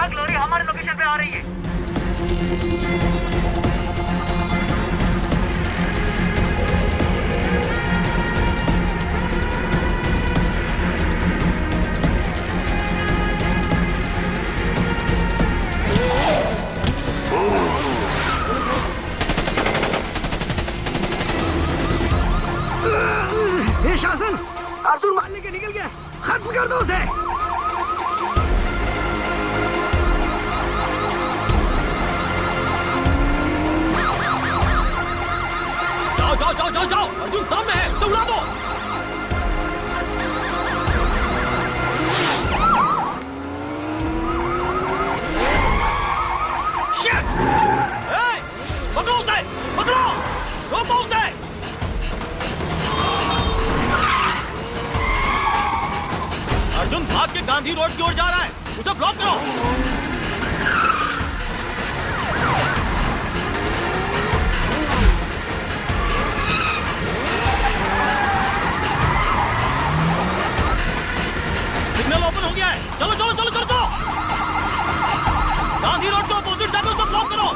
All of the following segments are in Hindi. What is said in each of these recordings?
ट्रक लॉरी हमारे लोकेशन पे आ रही है। ये शासन अर्जुन मारने के निकल गया, खत्म कर दो उसे। जाओ जाओ जाओ जाओ जाओ, अर्जुन सामने है, उसे उड़ा दो। शिट! पकड़ो उसे, पकड़ो, रोको उसे। अर्जुन भाग के गांधी रोड की ओर जा रहा है, उसे ब्लॉक करो। सिग्नल ओपन हो गया है, चलो चलो चलो चलो चलो। गांधी रोड के अपोजिट जाकर उसे ब्लॉक करो।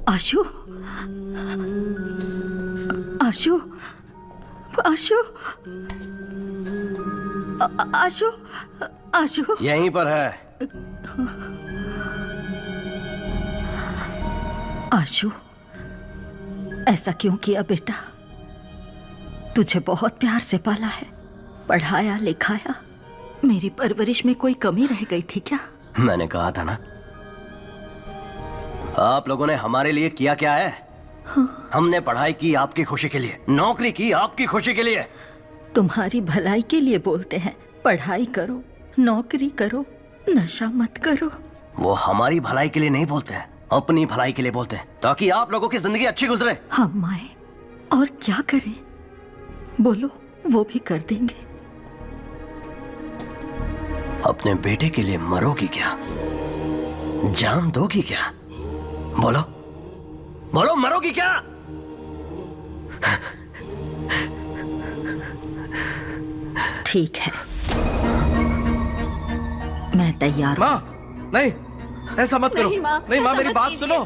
आशु, आशु, आशु, आशु, आशु यहीं पर है। आशु, ऐसा क्यों किया बेटा? तुझे बहुत प्यार से पाला है, पढ़ाया लिखाया। मेरी परवरिश में कोई कमी रह गई थी क्या? मैंने कहा था ना, आप लोगों ने हमारे लिए किया क्या है? हाँ। हमने पढ़ाई की आपकी खुशी के लिए, नौकरी की आपकी खुशी के लिए। तुम्हारी भलाई के लिए बोलते हैं, पढ़ाई करो, नौकरी करो, नशा मत करो। वो हमारी भलाई के लिए नहीं बोलते हैं, अपनी भलाई के लिए बोलते हैं, ताकि आप लोगों की जिंदगी अच्छी गुजरे। हम आए और क्या करें? बोलो, वो भी कर देंगे। अपने बेटे के लिए मरोगी क्या? जान दोगी क्या? बोलो बोलो, मरोगी क्या? ठीक है, मैं तैयार हूं। माँ, नहीं, ऐसा मत करो। नहीं माँ, मेरी बात सुनो।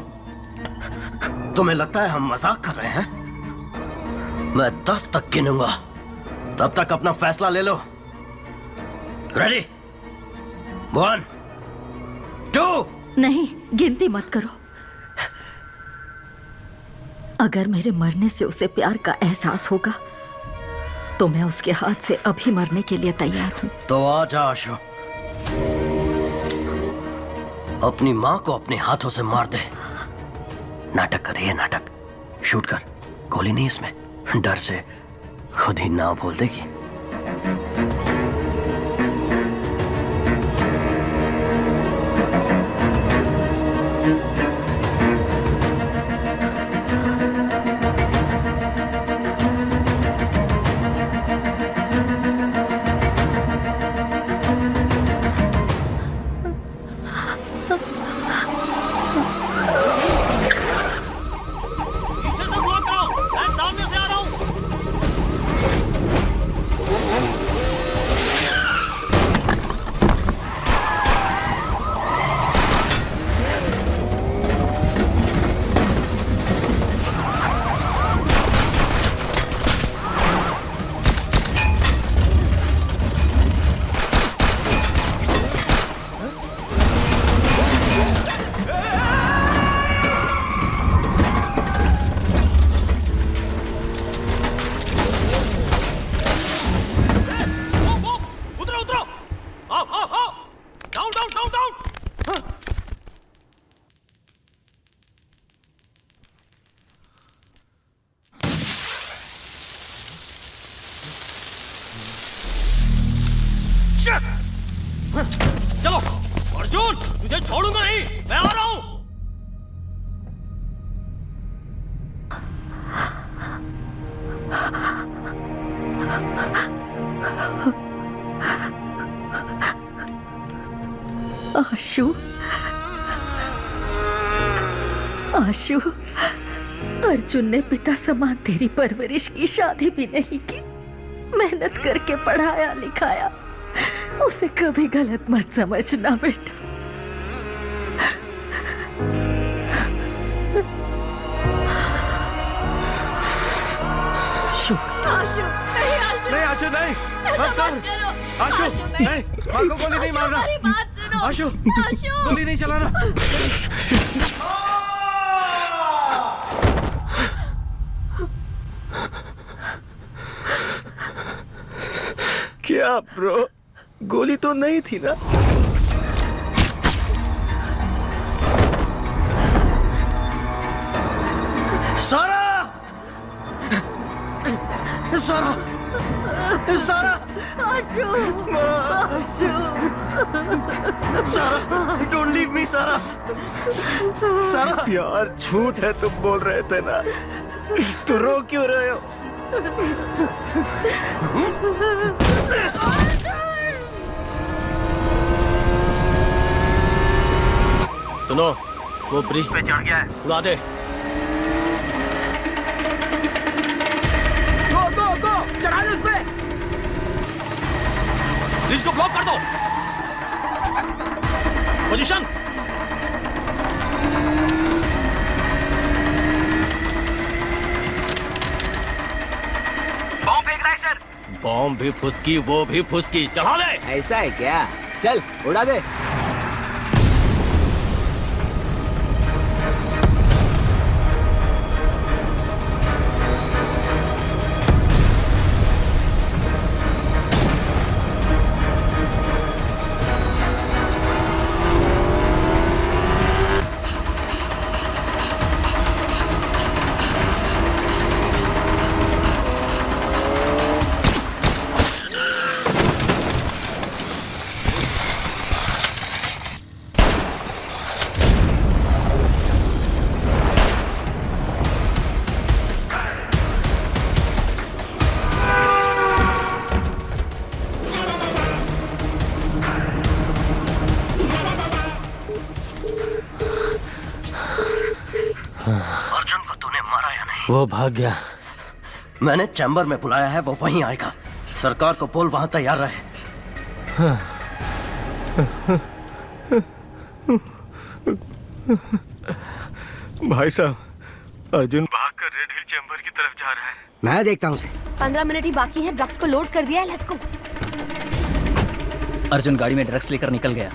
तुम्हें लगता है हम मजाक कर रहे हैं? मैं 10 तक गिनूंगा, तब तक अपना फैसला ले लो। रेडी? 1 2। नहीं, गिनती मत करो। अगर मेरे मरने से उसे प्यार का एहसास होगा तो मैं उसके हाथ से अभी मरने के लिए तैयार हूं। तो आ जा आशु, अपनी माँ को अपने हाथों से मार दे। नाटक कर रही है, नाटक। शूट कर, गोली नहीं इसमें। डर से खुद ही ना बोल देगी। छोड़ूंगा नहीं, मैं आ रहा हूं। आशु, आशु, अर्जुन ने पिता समान तेरी परवरिश की, शादी भी नहीं की, मेहनत करके पढ़ाया लिखाया। उसे कभी गलत मत समझना बेटा। आशु, नहीं आशु, नहीं मत कर। आशु नहीं, माँ को गोली नहीं मारना। आशु गोली नहीं चलाना। क्या ब्रो, गोली तो नहीं थी ना? सारा, सारा, सारा, आशु, आशु, सारा, डोंट लीव मी सारा, सारा। यार झूठ है तुम बोल रहे थे ना, तो रो क्यों रहे हो? सुनो, वो ब्रिज पे चढ़ गया है, उड़ा दे। गो, चढ़ा दे उस पे। ब्रिज को ब्लॉक कर दो। पोजीशन। बॉम्ब फेंक रहा है सर। बॉम्ब भी फुसकी, वो भी फुसकी, चढ़ा दे। ऐसा है क्या? चल उड़ा दे। अर्जुन को तूने मारा या नहीं? वो भाग गया। मैंने चैम्बर में बुलाया है, वो वहीं आएगा। सरकार को बोल वहां तैयार रहे। भाई साहब, अर्जुन भागकर रेड हिल चैम्बर की तरफ जा रहा है। मैं देखता हूँ उसे। 15 मिनट ही बाकी है, ड्रग्स को लोड कर दिया है, लेट्स गो। अर्जुन गाड़ी में ड्रग्स लेकर निकल गया।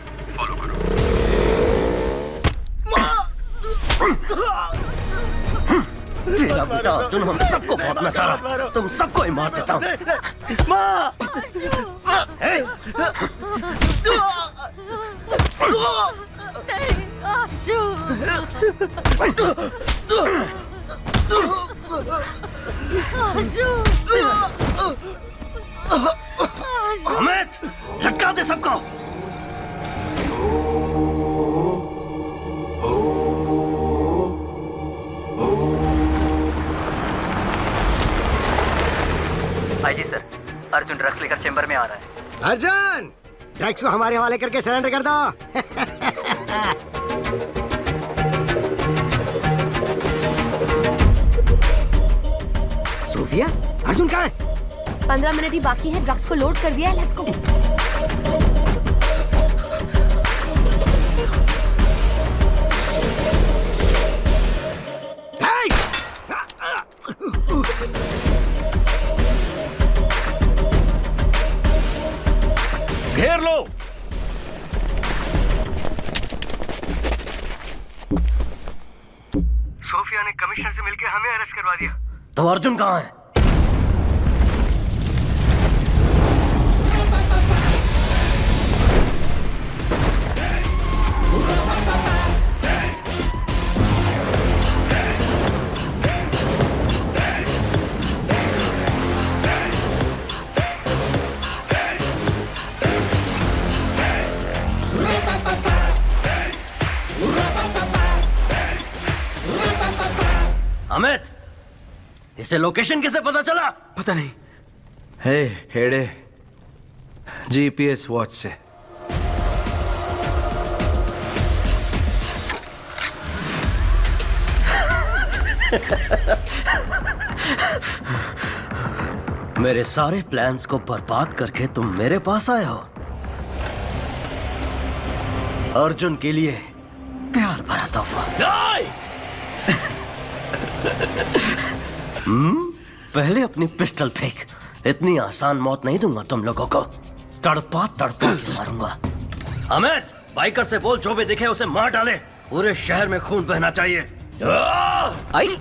तेरा बेटा अर्जुन हम सबको बहुत नचा रहा, तुम सबको ही मार देता हूँ। आशु, अमित, लटका दे सबको। आईजी सर, अर्जुन ड्रग्स लेकर चेंबर में आ रहा है। अर्जुन, ड्रग्स को हमारे हवाले करके सरेंडर कर दो। सोफिया, अर्जुन कहाँ है? 15 मिनट ही बाकी है, ड्रग्स को लोड कर दिया है, लेट्स गो। घेर लो। सोफिया ने कमिश्नर से मिलकर हमें अरेस्ट करवा दिया। तो अर्जुन कहाँ है? इसे लोकेशन कैसे पता चला? पता नहीं। हे हेडे, जीपीएस वॉच से। मेरे सारे प्लान्स को बर्बाद करके तुम मेरे पास आए हो। अर्जुन के लिए प्यार भरा तोहफा। पहले अपनी पिस्टल फेंक। इतनी आसान मौत नहीं दूंगा तुम लोगों को, तड़पा तड़पा के मारूंगा। अमित, बाइकर से बोल जो भी दिखे उसे मार डाले। पूरे शहर में खून बहना चाहिए। आई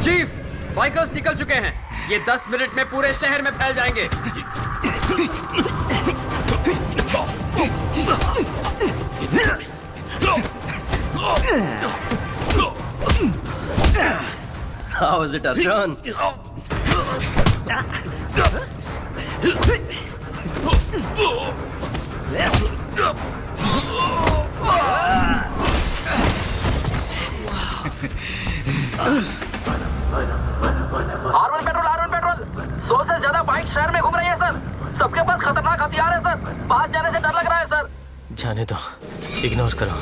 चीफ, बाइकर्स निकल चुके हैं। ये 10 मिनट में पूरे शहर में फैल जाएंगे। How is it, Arjun? R1 petrol 100 से ज्यादा बाइक शहर में घूम रही है सर। सबके पास खतरनाक हथियार है सर। पास जाने से डर लग रहा है सर। जाने दो, इग्नोर करो।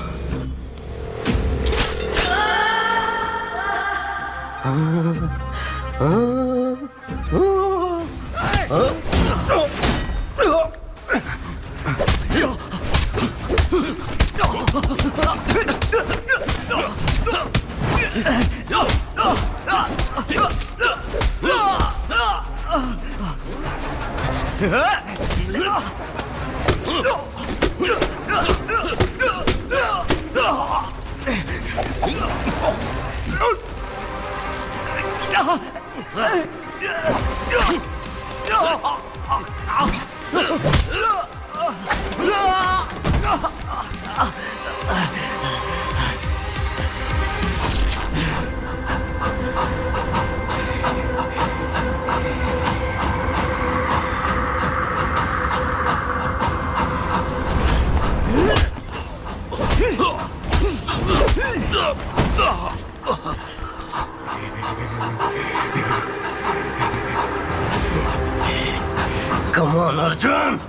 Come on, Arjun!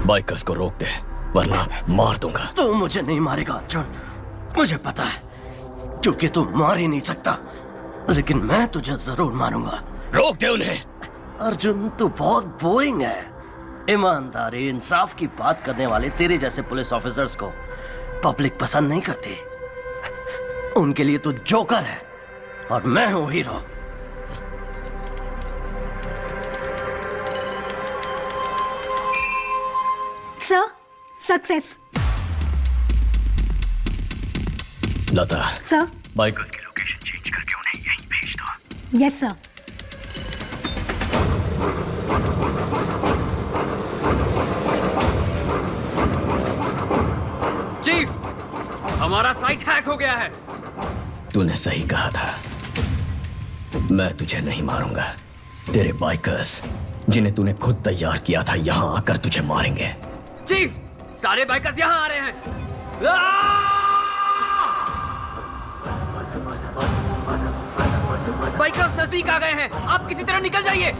बाइकर्स को रोक दे, वरना मार दूंगा। तू मुझे नहीं मारेगा अर्जुन, मुझे पता है, क्योंकि तू मार ही नहीं सकता। लेकिन मैं तुझे जरूर मारूंगा। रोक दे उन्हें। अर्जुन, तू बहुत बोरिंग है। ईमानदारी, इंसाफ की बात करने वाले तेरे जैसे पुलिस ऑफिसर्स को पब्लिक पसंद नहीं करती। उनके लिए तू जोकर है और मैं हूं hero. Sir, success. Lata, sir, bike की लोकेशन चेंज करके उन्हें यहीं भेज दो। Yes sir. चीफ, हमारा साइट हैक हो गया है। तूने सही कहा था। मैं तुझे नहीं मारूंगा। तेरे बाइकर्स, जिन्हें तूने खुद तैयार किया था, यहां आकर तुझे मारेंगे। चीफ, सारे बाइकर्स यहां आ रहे हैं। बाइकर्स नजदीक आ गए हैं। आप किसी तरह निकल जाइए।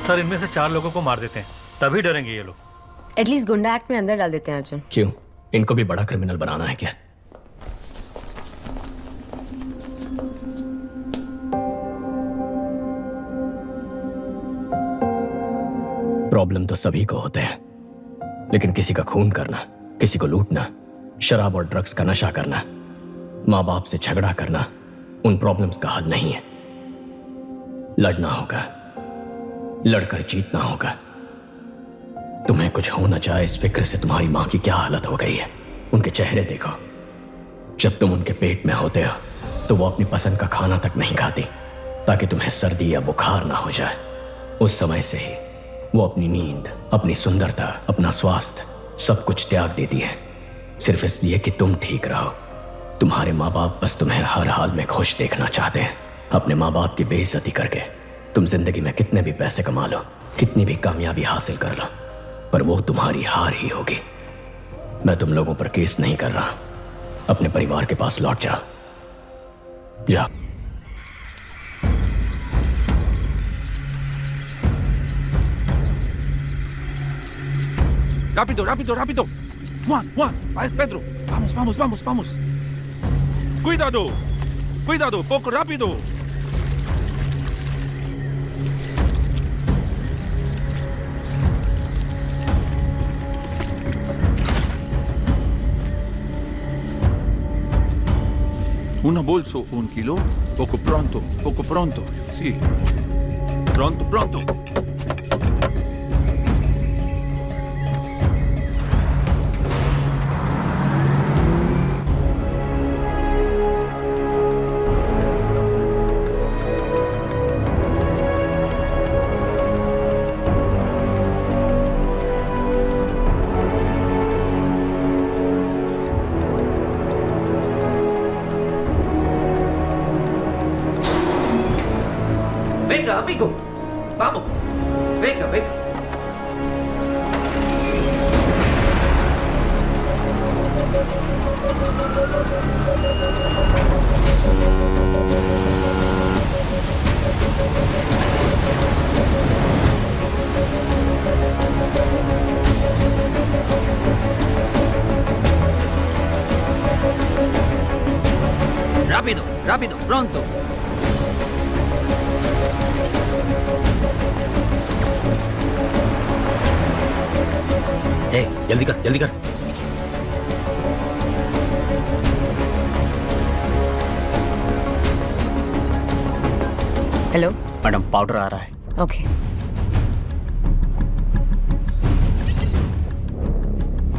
सर इनमें से 4 लोगों को मार देते हैं, तभी डरेंगे ये लोग। एटलीस्ट गुंडा एक्ट में अंदर डाल देते हैं अर्जुन। क्यों? इनको भी बड़ा क्रिमिनल बनाना है क्या? प्रॉब्लम तो सभी को होते हैं, लेकिन किसी का खून करना, किसी को लूटना, शराब और ड्रग्स का नशा करना, माँ बाप से झगड़ा करना उन प्रॉब्लम्स का हल नहीं है। लड़ना होगा, लड़कर जीतना होगा। तुम्हें कुछ हो न जाए इस फिक्र से तुम्हारी माँ की क्या हालत हो गई है। उनके चेहरे देखो, जब तुम उनके पेट में होते हो तो वो अपनी पसंद का खाना तक नहीं खाती ताकि तुम्हें सर्दी या बुखार ना हो जाए। उस समय से ही वो अपनी नींद, अपनी सुंदरता, अपना स्वास्थ्य सब कुछ त्याग देती है, सिर्फ इसलिए कि तुम ठीक रहो। तुम्हारे माँ बाप बस तुम्हें हर हाल में खुश देखना चाहते हैं। अपने माँ बाप की बेइज्जती करके तुम जिंदगी में कितने भी पैसे कमा लो, कितनी भी कामयाबी हासिल कर लो, पर वो तुम्हारी हार ही होगी। मैं तुम लोगों पर केस नहीं कर रहा। अपने परिवार के पास लौट जाओ, जाओ। Rápido, rápido, rápido. Juan, vai, Pedro. Vamos, vamos, vamos, vamos. Cuidado, cuidado, poco rápido. Una bolso, 1 kilo. Poco pronto. Sí. Pronto. Venga, amigo. Vamos. Venga. Rápido, pronto. जल्दी कर। हेलो मैडम, पाउडर आ रहा है। ओके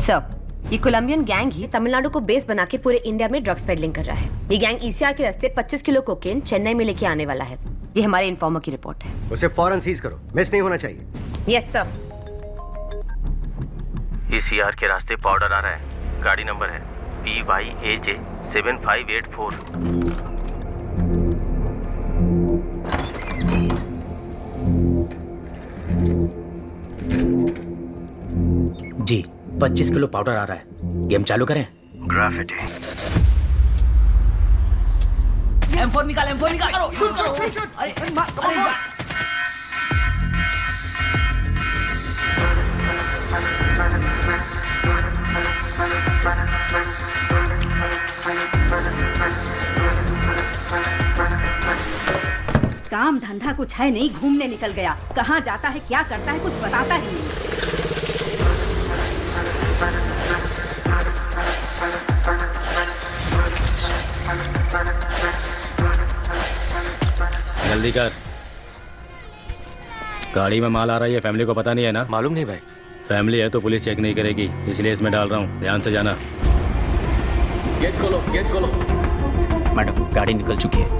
सर, ये कोलंबियन गैंग ही तमिलनाडु को बेस बना के पूरे इंडिया में ड्रग्स पेडलिंग कर रहा है। ये गैंग ईसीआर के रास्ते 25 किलो कोकेन चेन्नई में लेके आने वाला है। ये हमारे इन्फॉर्मर की रिपोर्ट है। उसे फौरन सीज करो, मिस नहीं होना चाहिए। Yes sir. ईसीआर के रास्ते पाउडर आ रहा है। गाड़ी नंबर है PYAJ 7584। जी 25 किलो पाउडर आ रहा है। गेम चालू करें। ग्रेविटी। M4 निकाल करो, शूट करो। अरे काम धंधा कुछ है नहीं, घूमने निकल गया। कहाँ जाता है, क्या करता है, कुछ बताता ही नहीं। जल्दी कर। गाड़ी में माल आ रहा है, फैमिली को पता नहीं है ना? मालूम नहीं भाई। फैमिली है तो पुलिस चेक नहीं करेगी, इसलिए इसमें डाल रहा हूँ। ध्यान से जाना। गेट खोलो। मैडम, गाड़ी निकल चुकी है।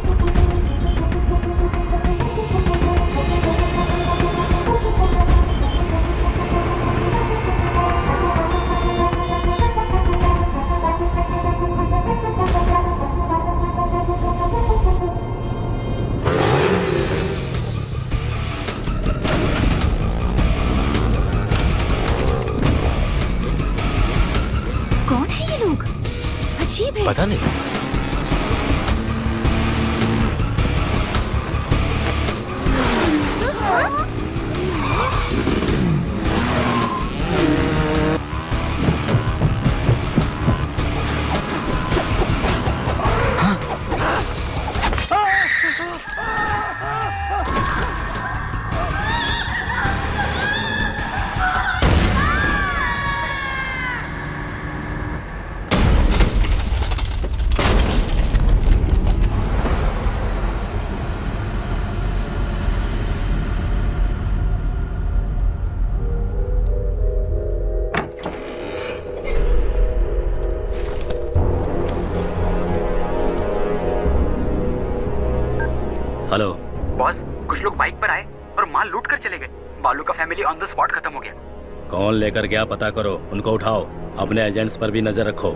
पता नहीं। कुछ लोग बाइक पर आए और माल लूट कर चले गए। बालू का फैमिली ऑन द स्पॉट खत्म हो गया। कौन लेकर गया पता करो, उनको उठाओ, अपने एजेंट्स पर भी नजर रखो।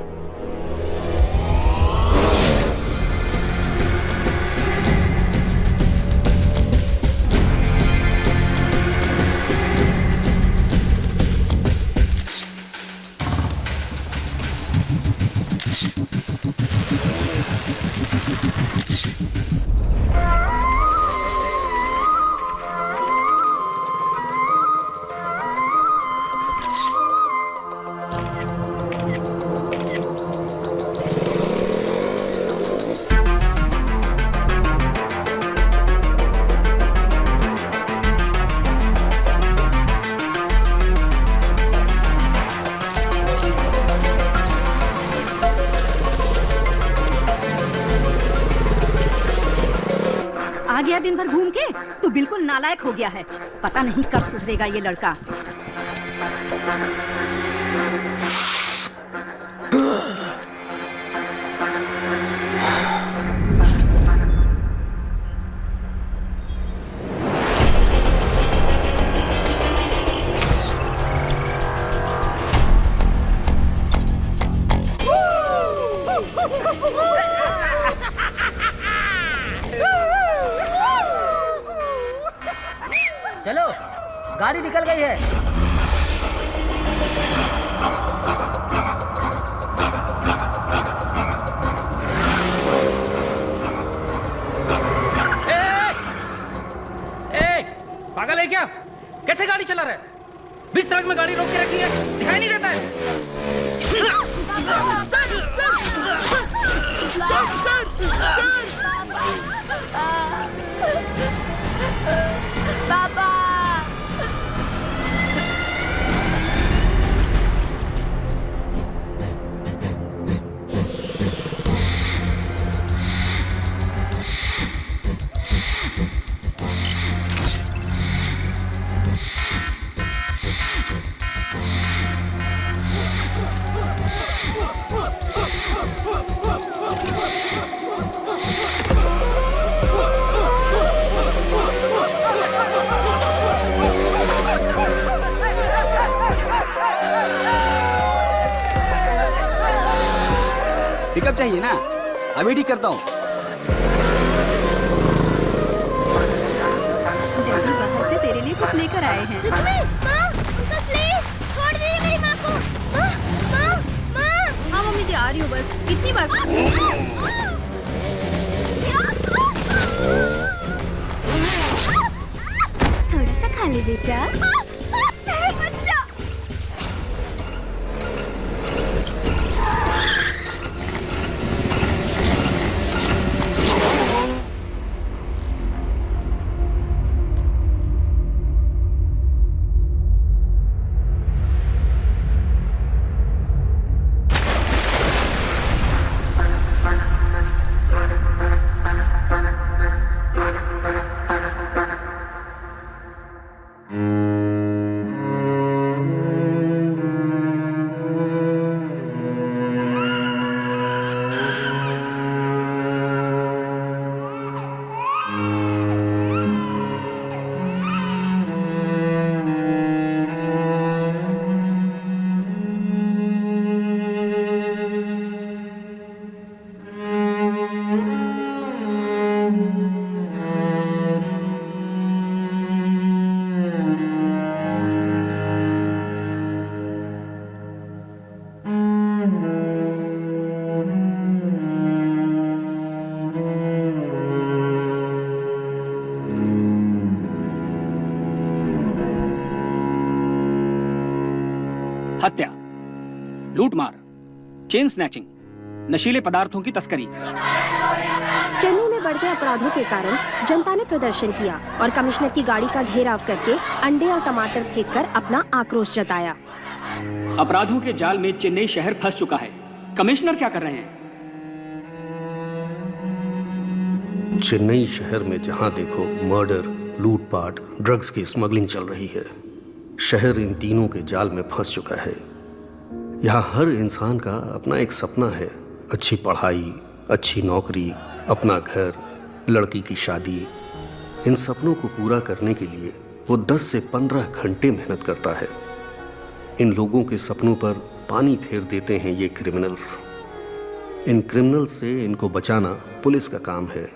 दिन भर घूम के तू बिल्कुल नालायक हो गया है। पता नहीं कब सुधरेगा ये लड़का। चलो, गाड़ी निकल गई है। पागल है क्या? कैसे गाड़ी चला रहा है? बीच सड़क में गाड़ी रोक के रखी है, दिखाई नहीं देता है? पापा! पिकअप चाहिए ना? अभी ठीक करता हूँ। डैडी बाहर से तेरे लिए कुछ लेकर आए हैं। सच में? माँ, उनका प्लीज छोड़ दीजिए मेरी माँ को। माँ, माँ, माँ। हाँ मम्मी जी, आ रही हूँ बस। कितनी बार? थोड़ा सा खा ले बेटा। हत्या, लूटमार, चेन स्नैचिंग, नशीले पदार्थों की तस्करी। चेन्नई में बढ़ते अपराधों के कारण जनता ने प्रदर्शन किया और कमिश्नर की गाड़ी का घेराव करके अंडे और टमाटर फेंककर अपना आक्रोश जताया। अपराधों के जाल में चेन्नई शहर फंस चुका है। कमिश्नर क्या कर रहे हैं? चेन्नई शहर में जहां देखो मर्डर, लूटपाट, ड्रग्स की स्मगलिंग चल रही है। शहर इन तीनों के जाल में फंस चुका है। यहाँ हर इंसान का अपना एक सपना है, अच्छी पढ़ाई, अच्छी नौकरी, अपना घर, लड़की की शादी। इन सपनों को पूरा करने के लिए वो 10 से 15 घंटे मेहनत करता है। इन लोगों के सपनों पर पानी फेर देते हैं ये क्रिमिनल्स। इन क्रिमिनल्स से इनको बचाना पुलिस का काम है,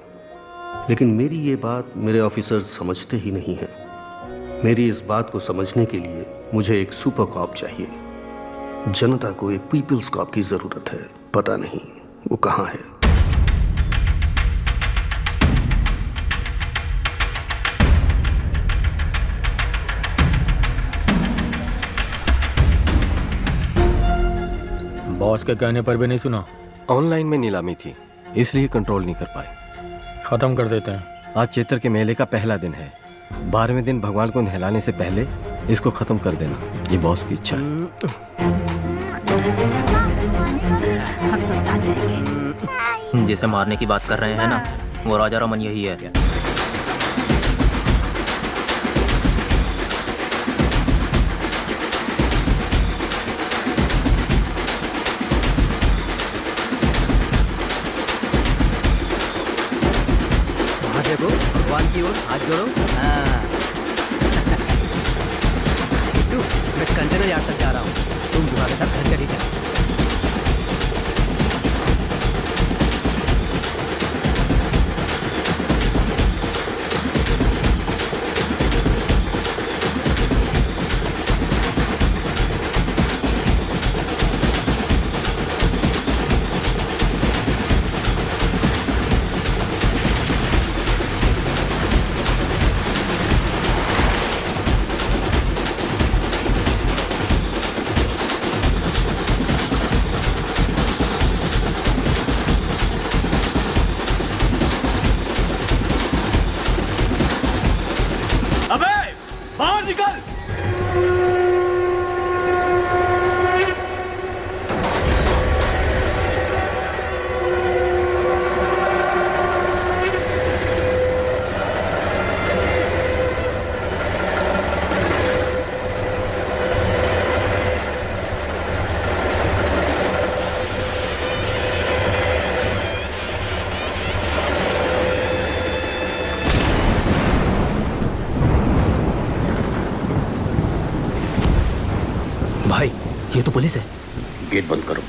लेकिन मेरी ये बात मेरे ऑफिसर्स समझते ही नहीं हैं। मेरी इस बात को समझने के लिए मुझे एक सुपर कॉप चाहिए। जनता को एक पीपल्स कॉप की जरूरत है। पता नहीं वो कहाँ है। बॉस के कहने पर भी नहीं सुना। ऑनलाइन में नीलामी थी, इसलिए कंट्रोल नहीं कर पाए। खत्म कर देते हैं। आज चैत्र के मेले का पहला दिन है। 12वें दिन भगवान को नहलाने से पहले इसको खत्म कर देना, ये बॉस की इच्छा है। हम सब साथ जाएंगे। जिसे मारने की बात कर रहे हैं ना, वो राजा रमन यही है। देखो, भगवान की ओर हाथ जोड़ो। बिट्टू, मैं कंटेनर यार्ड तक जा रहा हूँ, तुम तुम्हारे साथ घर चली जाओ। ये तो पुलिस है। गेट बंद करो।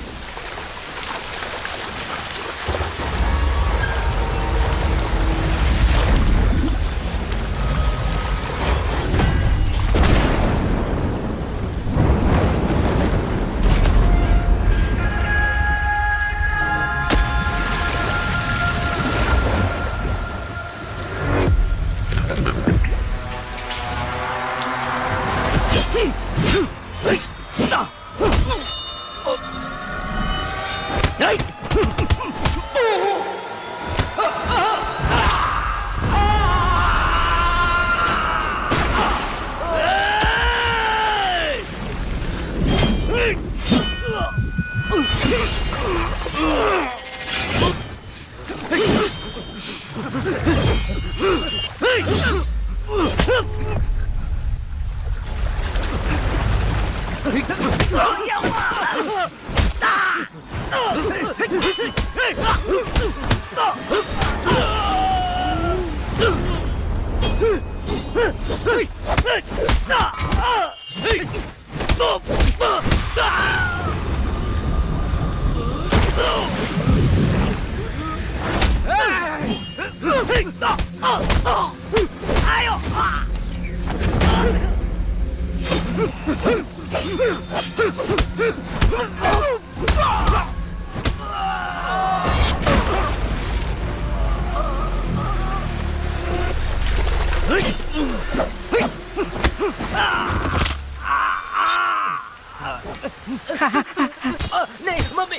नहीं मम्मी।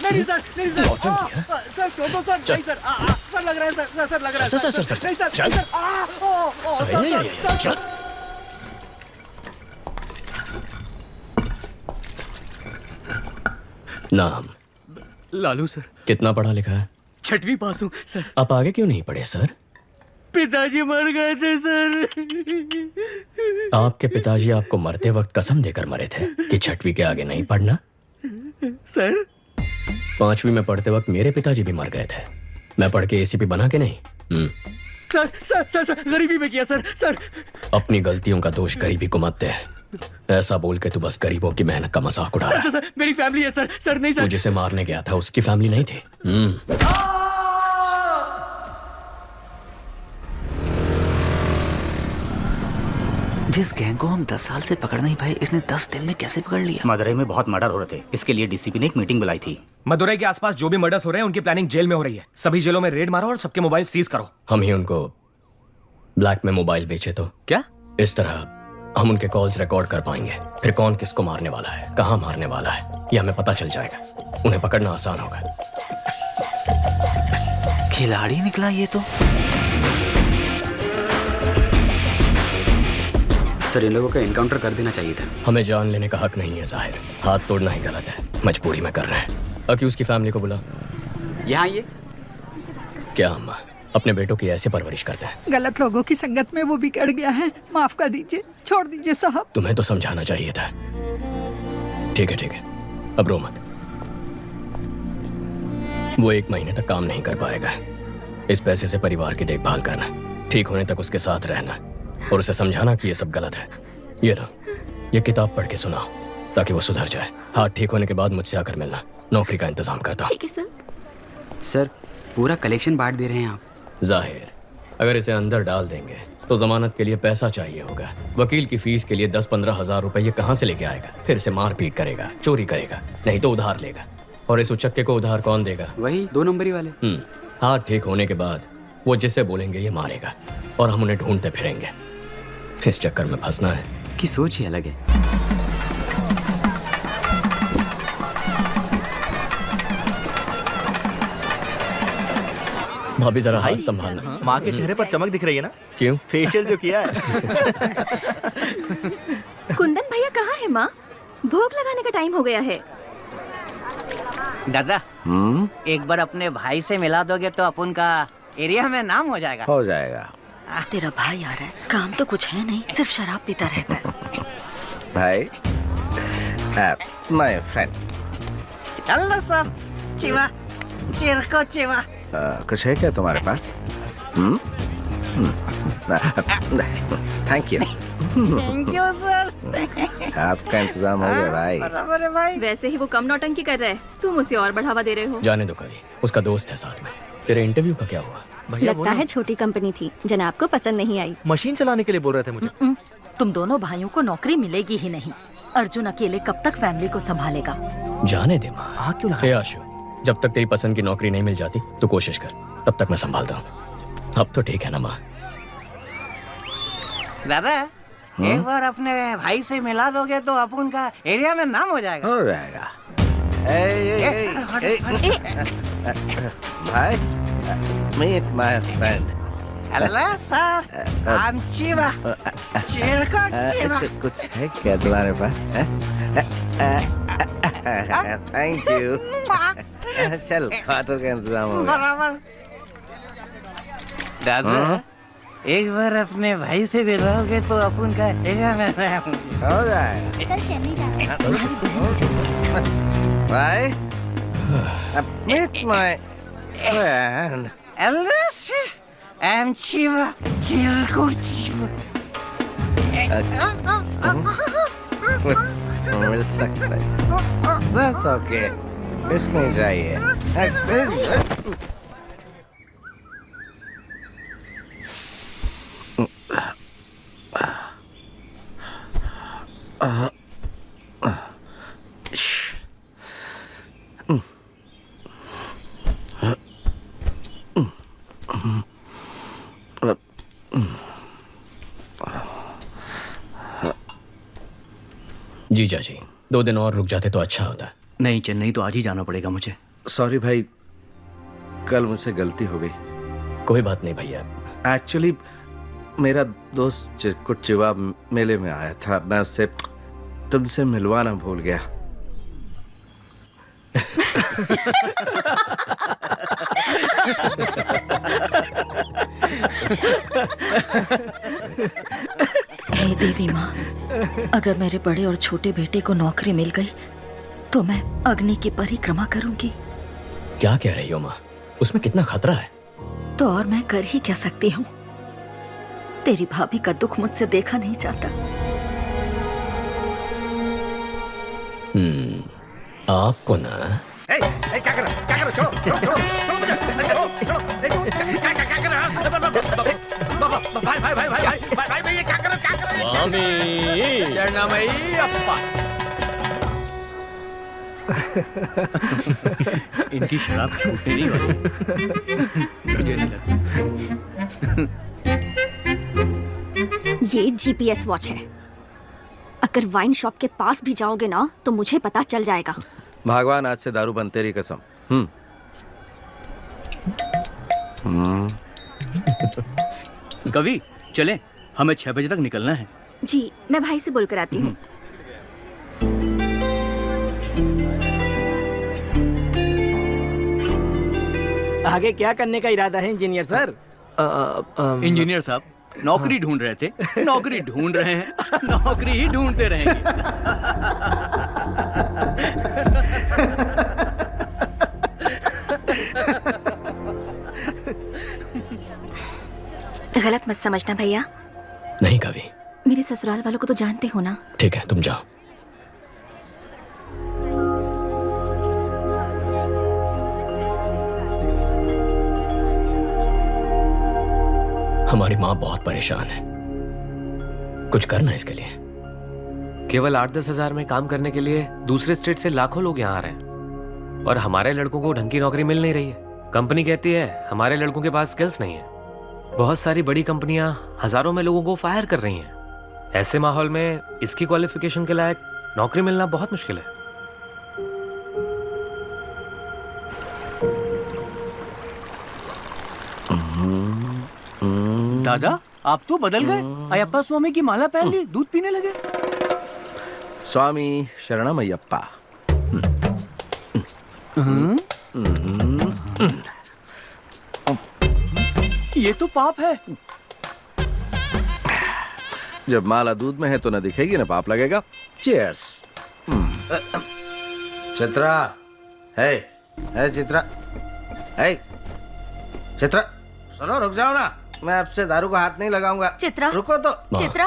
नहीं सर, नहीं सर, सर छोड़ो सर, नहीं सर, सर लग रहा है सर, सर लग रहा है सर, सर नहीं सर, सर नाम लालू सर। कितना पढ़ा लिखा है? 6वीं पास हूँ सर। आप आगे क्यों नहीं पढ़े सर? पिताजी मर गए थे सर। आपके पिताजी आपको मरते वक्त कसम देकर मरे थे कि छठवीं के आगे नहीं पढ़ना। सर 5वीं में पढ़ते वक्त मेरे पिताजी भी मर गए थे। मैं पढ़ के एसीपी बना के नहीं। सर सर सर सर गरीबी में किया सर। सर अपनी गलतियों का दोष गरीबी को मत दे। ऐसा बोल के तू बस गरीबों की मेहनत का मजाक उड़ा रहा है। सर मेरी फैमिली है सर। सर नहीं सर। तू जिसे मारने गया था उसकी फैमिली नहीं थी। जिस गैंग को हम 10 साल से पकड़ नहीं पाए, इसने 10 दिन में कैसे पकड़ लिया? मदुरई में बहुत मर्डर हो रहे थे, इसके लिए डीसीपी ने एक मीटिंग बुलाई थी। मदुरई के आसपास जो भी मर्डर्स हो रहे हैं उनकी प्लानिंग जेल में हो रही है। सभी जेलों में रेड मारो और सबके मोबाइल सीज करो। हम ही उनको ब्लैक में मोबाइल बेचे तो क्या? इस तरह हम उनके कॉल्स रिकॉर्ड कर पाएंगे। फिर कौन किसको मारने वाला है, कहाँ मारने वाला है, ये हमें पता चल जाएगा। उन्हें पकड़ना आसान होगा। खिलाड़ी निकला ये तो। सर इन लोगों का एनकाउंटर कर देना चाहिए था। हमें जान लेने का हक नहीं है जाहिर। हाथ तोड़ना ही गलत है। मजबूरी में कर रहे हैं। अक्यूज की फैमिली को बुला। यहाँ ये क्या अम्मा अपने बेटों की ऐसे परवरिश करते हैं? गलत लोगों की संगत में वो बिगड़ गया है। माफ कर दीजिए, छोड़ दीजिए साहब। तुम्हें तो समझाना चाहिए था। ठीक है अब रो मत। वो 1 महीने तक काम नहीं कर पाएगा। इस पैसे से परिवार की देखभाल करना, ठीक होने तक उसके साथ रहना और उसे समझाना कि ये सब गलत है। ये लो, ये किताब पढ़ के सुनाओ ताकि वो सुधर जाए। हाथ ठीक होने के बाद मुझसे आकर मिलना। नौकरी का इंतजाम करता हूँ। ठीक है सर। सर पूरा कलेक्शन बांट दे रहे हैं आप। जाहिर अगर इसे अंदर डाल देंगे तो जमानत के लिए पैसा चाहिए होगा। वकील की फीस के लिए 10-15 हजार रुपए ये कहाँ से लेके आएगा? फिर से मारपीट करेगा, चोरी करेगा, नहीं तो उधार लेगा। और इस उचक्के को उधार कौन देगा? वही 2 नंबरी वाले। हाथ ठीक होने के बाद वो जिसे बोलेंगे ये मारेगा और हम उन्हें ढूंढते फिरेंगे। इस चक्कर में फंसना है कि सोच ही अलग है। भाभी जरा हाथ संभालना। माँ के चेहरे पर चमक दिख रही है ना? क्यों? फेशियल जो किया है। कुंदन भैया कहाँ है माँ? भोग लगाने का टाइम हो गया है। दादा एक बार अपने भाई से मिला दोगे तो अपन का एरिया में नाम हो जाएगा। हो जाएगा। तेरा भाई आ रहा है। काम तो कुछ है नहीं, सिर्फ शराब पीता रहता है। भाई माय फ्रेंड। चलो सर, चिवा चिरको चिवा। कुछ है क्या तुम्हारे पास? Thank you. Thank you sir. आपका इंतजाम हो गया भाई। बराबर है भाई। वैसे ही वो कम नौटंकी कर रहा है, तुम उसे और बढ़ावा दे रहे हो। जाने दो कभी, उसका दोस्त है साथ में। तेरे इंटरव्यू का क्या हुआ? लगता है छोटी कंपनी थी, जनाब को पसंद नहीं आई। मशीन चलाने के लिए बोल रहे थे मुझे। तुम दोनों भाइयों को नौकरी मिलेगी ही नहीं। अर्जुन अकेले कब तक फैमिली को संभालेगा? जाने दे माँ। क्यों लगा? आशु, जब तक तेरी पसंद की नौकरी नहीं मिल जाती तो कोशिश कर, तब तक मैं संभालता हूँ। अब तो ठीक है ना माँ? दादा एक बार अपने भाई से मिला दोगे तो अपन का एरिया में नाम हो जाएगा। हो जाएगा। भाई meet my friend. Hello sir, I'm Chiva. चिरको चिवा। कुछ है क्या तुम्हारे पास? Thank you. चल खाटो का इंतजाम हो गया। बराबर। दादा एक बार अपने भाई से मिलोगे तो अपन का एरिया में हो जाएगा। कल चेन्नई जाना है। भाई meet my friend. Alicia, I'm Chiva. चिरको चिवा। मिल सकता है। That's okay. कुछ नहीं चाहिए। जीजा जी 2 दिन और रुक जाते तो अच्छा होता। नहीं, चेन्नई तो आज ही जाना पड़ेगा मुझे। सॉरी भाई, कल मुझसे गलती हो गई। कोई बात नहीं भैया। एक्चुअली मेरा दोस्त चिरकुट चिवा मेले में आया था, मैं उससे तुमसे मिलवाना भूल गया। हे देवी माँ, अगर मेरे बड़े और छोटे बेटे को नौकरी मिल गई तो मैं अग्नि की परिक्रमा करूंगी। क्या कह रही हो माँ? उसमें कितना खतरा है। तो और मैं कर ही क्या सकती हूँ? तेरी भाभी का दुख मुझसे देखा नहीं जाता। आपको ना क्या कर रहा है? छोड़ो छोड़ो छोड़ो छोड़ो मुझे, छोड़ो क्या कर रहा है? भाई ये क्या कर रहा है? स्वामी शरणमयी अप्पा। इनकी शराब छूटने नहीं वाली। मुझे नहीं लगता। ये जीपीएस वॉच है। अगर वाइन शॉप के पास भी जाओगे ना तो मुझे पता चल जाएगा। भगवान आज से दारू बंद, तेरी कसम। कवि चलें, हमें 6 बजे तक निकलना है। जी मैं भाई से बोलकर आती हूँ। आगे क्या करने का इरादा है इंजीनियर सर? इंजीनियर साहब नौकरी ढूंढ रहे थे, नौकरी ढूंढ रहे हैं, नौकरी ही ढूंढते रहेंगे। गलत मत समझना भैया। नहीं कवि। मेरे ससुराल वालों को तो जानते हो ना। ठीक है तुम जाओ। हमारी माँ बहुत परेशान है, कुछ करना इसके लिए। केवल 8-10 हजार में काम करने के लिए दूसरे स्टेट से लाखों लोग यहाँ आ रहे हैं और हमारे लड़कों को ढंग की नौकरी मिल नहीं रही है। कंपनी कहती है हमारे लड़कों के पास स्किल्स नहीं है। बहुत सारी बड़ी कंपनियां हजारों में लोगों को फायर कर रही हैं। ऐसे माहौल में इसकी क्वालिफिकेशन के लायक नौकरी मिलना बहुत मुश्किल है। दादा आप तो बदल गए। अयप्पा स्वामी की माला पहन ली, दूध पीने लगे। स्वामी शरणमयप्पा। ये तो पाप है। जब माला दूध में है तो न दिखेगी न पाप लगेगा। चीयर्स। चित्रा है चित्रा, है चित्रा, सुनो रुक जाओ ना, मैं आपसे दारू का हाथ नहीं लगाऊंगा। चित्रा रुको तो। चित्रा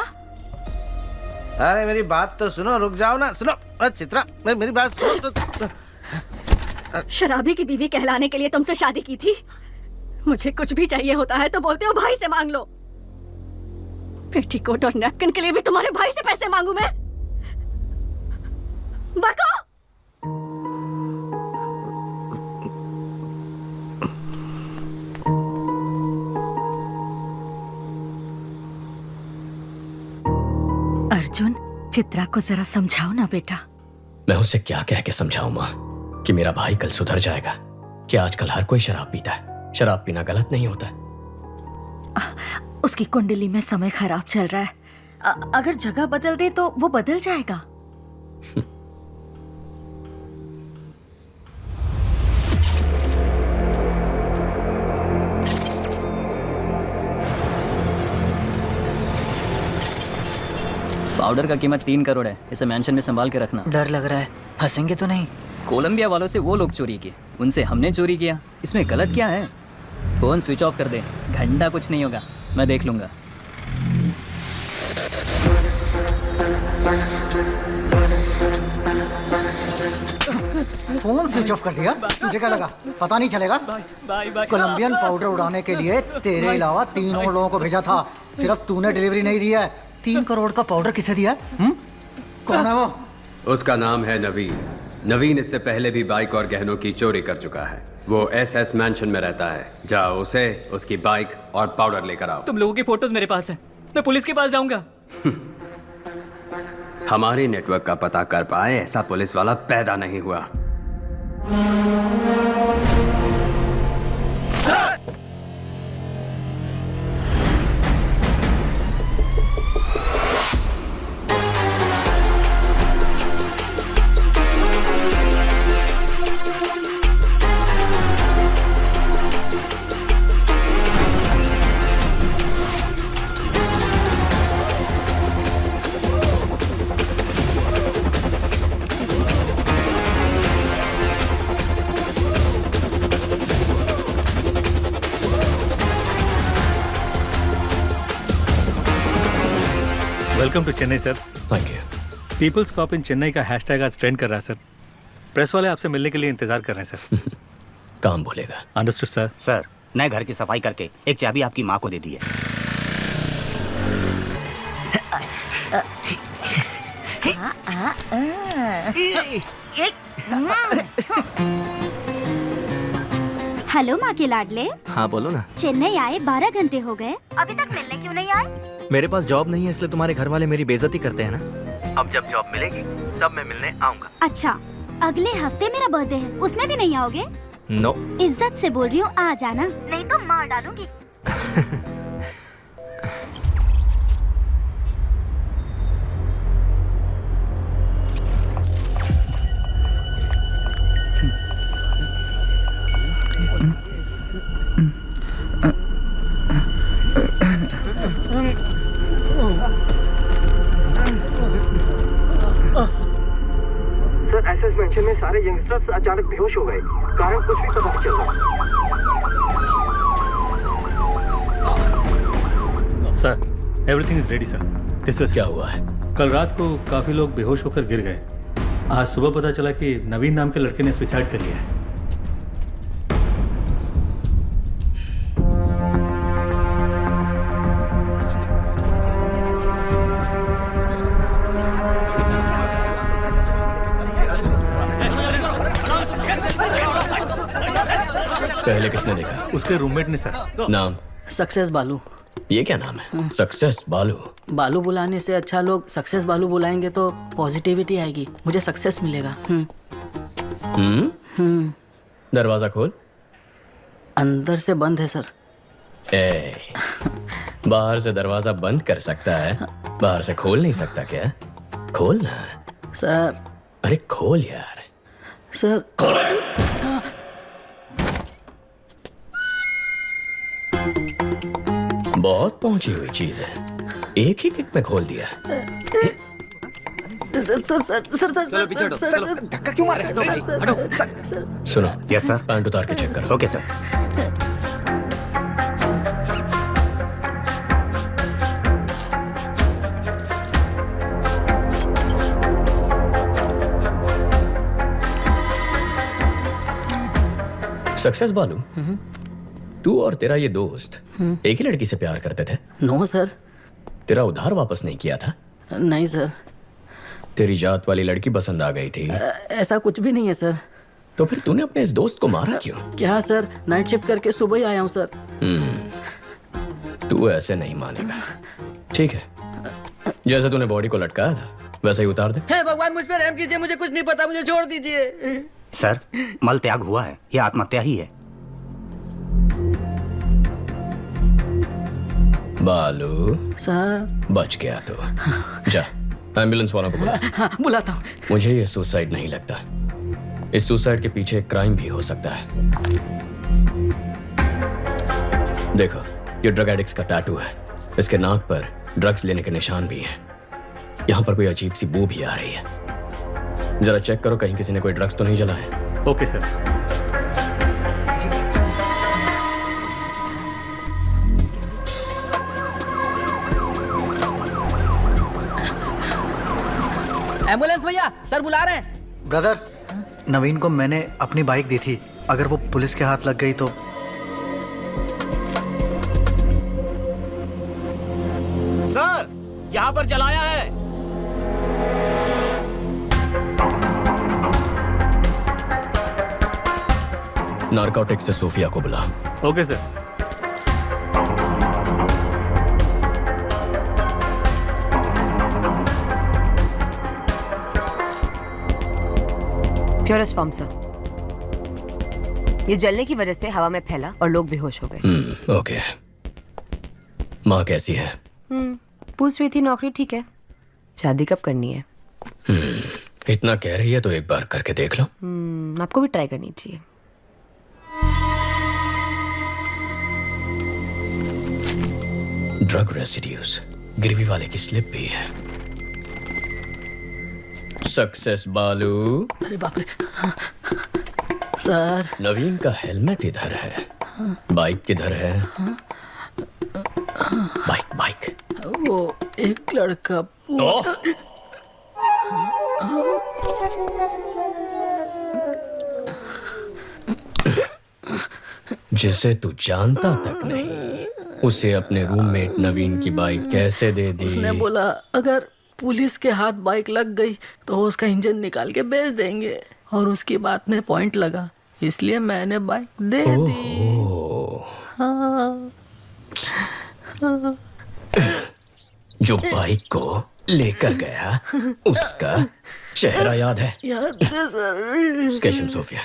अरे मेरी बात तो सुनो, रुक जाओ ना। सुनो चित्रा, मेरी बात सुनो तो। शराबी की बीवी कहलाने के लिए तुमसे शादी की थी। मुझे कुछ भी चाहिए होता है तो बोलते हो भाई से मांग लो। पेटीकोट और नैपकिन के लिए भी तुम्हारे भाई से पैसे मांगू मैं? बको! अर्जुन, चित्रा को जरा समझाओ ना बेटा। मैं उसे क्या कह के समझाऊं माँ कि मेरा भाई कल सुधर जाएगा? कि आजकल हर कोई शराब पीता है, शराब पीना गलत नहीं होता। उसकी कुंडली में समय खराब चल रहा है। अगर जगह बदल दे तो वो बदल जाएगा। पाउडर का कीमत 3 करोड़ है। इसे मेंशन में संभाल के रखना। डर लग रहा है, फंसेंगे तो नहीं? कोलंबिया वालों से वो लोग चोरी किए, उनसे हमने चोरी किया। इसमें गलत क्या है? फोन स्विच ऑफ कर दे, घंटा कुछ नहीं होगा, मैं देख लूंगा। फोन स्विच ऑफ कर दिया? तुझे क्या लगा पता नहीं चलेगा? कोलंबियन पाउडर उड़ाने के लिए तेरे अलावा 3 और लोगों को भेजा था, सिर्फ तूने डिलीवरी नहीं दी है। 3 करोड़ का पाउडर किसे दिया? कौन है वो? उसका नाम है नवीन। नवीन इससे पहले भी बाइक और गहनों की चोरी कर चुका है। वो SS मैंशन में रहता है। जाओ उसे, उसकी बाइक और पाउडर लेकर आओ। तुम लोगों की फोटोज मेरे पास है, मैं पुलिस के पास जाऊंगा। हमारे नेटवर्क का पता कर पाए ऐसा पुलिस वाला पैदा नहीं हुआ। Welcome to Chennai sir. Thank you. People's cop in Chennai का हैशटैग आज ट्रेंड कर रहा है सर। प्रेस वाले आपसे मिलने के लिए इंतजार कर रहे हैं सर। काम बोलेगा। Understood sir. सर नए घर की सफाई करके एक चाबी आपकी माँ को दे दी है। हेलो माँ के लाडले। हाँ बोलो ना। चेन्नई आए 12 घंटे हो गए, अभी तक मिलने क्यों नहीं आए? मेरे पास जॉब नहीं है इसलिए तुम्हारे घर वाले मेरी बेइज्जती करते हैं ना। अब जब जॉब मिलेगी तब मैं मिलने आऊंगा। अच्छा, अगले हफ्ते मेरा बर्थडे है, उसमें भी नहीं आओगे? नो। इज्जत से बोल रही हूँ, आ जाना, नहीं तो मार डालूंगी। सर एसएस मेंशन में सारे यंगस्टर्स अचानक बेहोश हो गए, कारण कुछ भी पता नहीं चल रहा। Sir everything is ready sir. This was क्या हुआ है? कल रात को काफी लोग बेहोश होकर गिर गए। आज सुबह पता चला कि नवीन नाम के लड़के ने सुसाइड कर लिया है। पहले किसने देखा? उसके रूममेट ने सर। नाम? सक्सेस बालू। ये क्या नाम है? सक्सेस बालू। बालू बुलाने से अच्छा लोग सक्सेस बालू बुलाएंगे तो पॉजिटिविटी आएगी, मुझे सक्सेस मिलेगा। दरवाजा खोल। अंदर से बंद है सर। बाहर से दरवाजा बंद कर सकता है, बाहर से खोल नहीं सकता क्या? खोल ना सर। अरे खोल यार। सर बहुत पहुंची हुई चीज है, एक ही किक में खोल दिया। Sir sir sir sir sir चलो पीछे हटो। सर धक्का क्यों मार रहे हो? हटो। सुनो। Yes sir. पैंट उतार के चेक करो। Okay sir. सक्सेस बालू, तू और तेरा ये दोस्त एक ही लड़की से प्यार करते थे? No sir. तेरा उधार वापस नहीं किया था? नहीं सर। तेरी जात वाली लड़की पसंद आ गई थी? ऐसा कुछ भी नहीं है सर। तो फिर तूने अपने इस दोस्त को मारा क्यों? क्या सर, नाइट शिफ्ट करके सुबह ही आया हूँ सर। तू ऐसे नहीं मानेगा। ठीक है, जैसे तूने बॉडी को लटकाया था वैसे ही उतार दे। हे भगवान मुझ पर रहम कीजिए, मुझे कुछ नहीं पता, मुझे छोड़ दीजिए। सर मल त्याग हुआ है, यह आत्महत्या ही है। बालू सर। बच गया तो जा एम्बुलेंस वालों को बुला। हाँ, बुलाता हूँ। मुझे ये सुसाइड नहीं लगता, इस सुसाइड के पीछे एक क्राइम भी हो सकता है। देखो ये ड्रग एडिक्ट्स का टैटू है, इसके नाक पर ड्रग्स लेने के निशान भी हैं। यहाँ पर कोई अजीब सी बू भी आ रही है, जरा चेक करो कहीं किसी ने कोई ड्रग्स तो नहीं जलाया। Okay sir. एम्बुलेंस भैया, सर बुला रहे हैं। ब्रदर, नवीन को मैंने अपनी बाइक दी थी, अगर वो पुलिस के हाथ लग गई तो। सर यहाँ पर जलाया है। नारकोटिक्स से सोफिया को बुला। Okay sir. Purest form sir. ये जलने की वजह से हवा में फैला और लोग बेहोश हो गए। ओके। माँ कैसी है? पूछ रही थी नौकरी ठीक है, शादी कब करनी है? इतना कह रही है तो एक बार करके देख लो। आपको भी ट्राई करनी चाहिए। ड्रग रेसिड्यूज, गिरवी वाले की स्लिप भी है। सक्सेस बालू। अरे बाप रे। सर नवीन का हेलमेट इधर है, बाइक किधर है? Bike bike. वो एक लड़का जिसे तू जानता तक नहीं, उसे अपने रूममेट नवीन की बाइक कैसे दे दी? उसने बोला अगर पुलिस के हाथ बाइक लग गई तो वो उसका इंजन निकाल के बेच देंगे, और उसकी बात में पॉइंट लगा, इसलिए मैंने बाइक दे दी। हाँ। हाँ। जो बाइक को लेकर गया उसका चेहरा याद है? याद है सर। स्केशम सोफिया,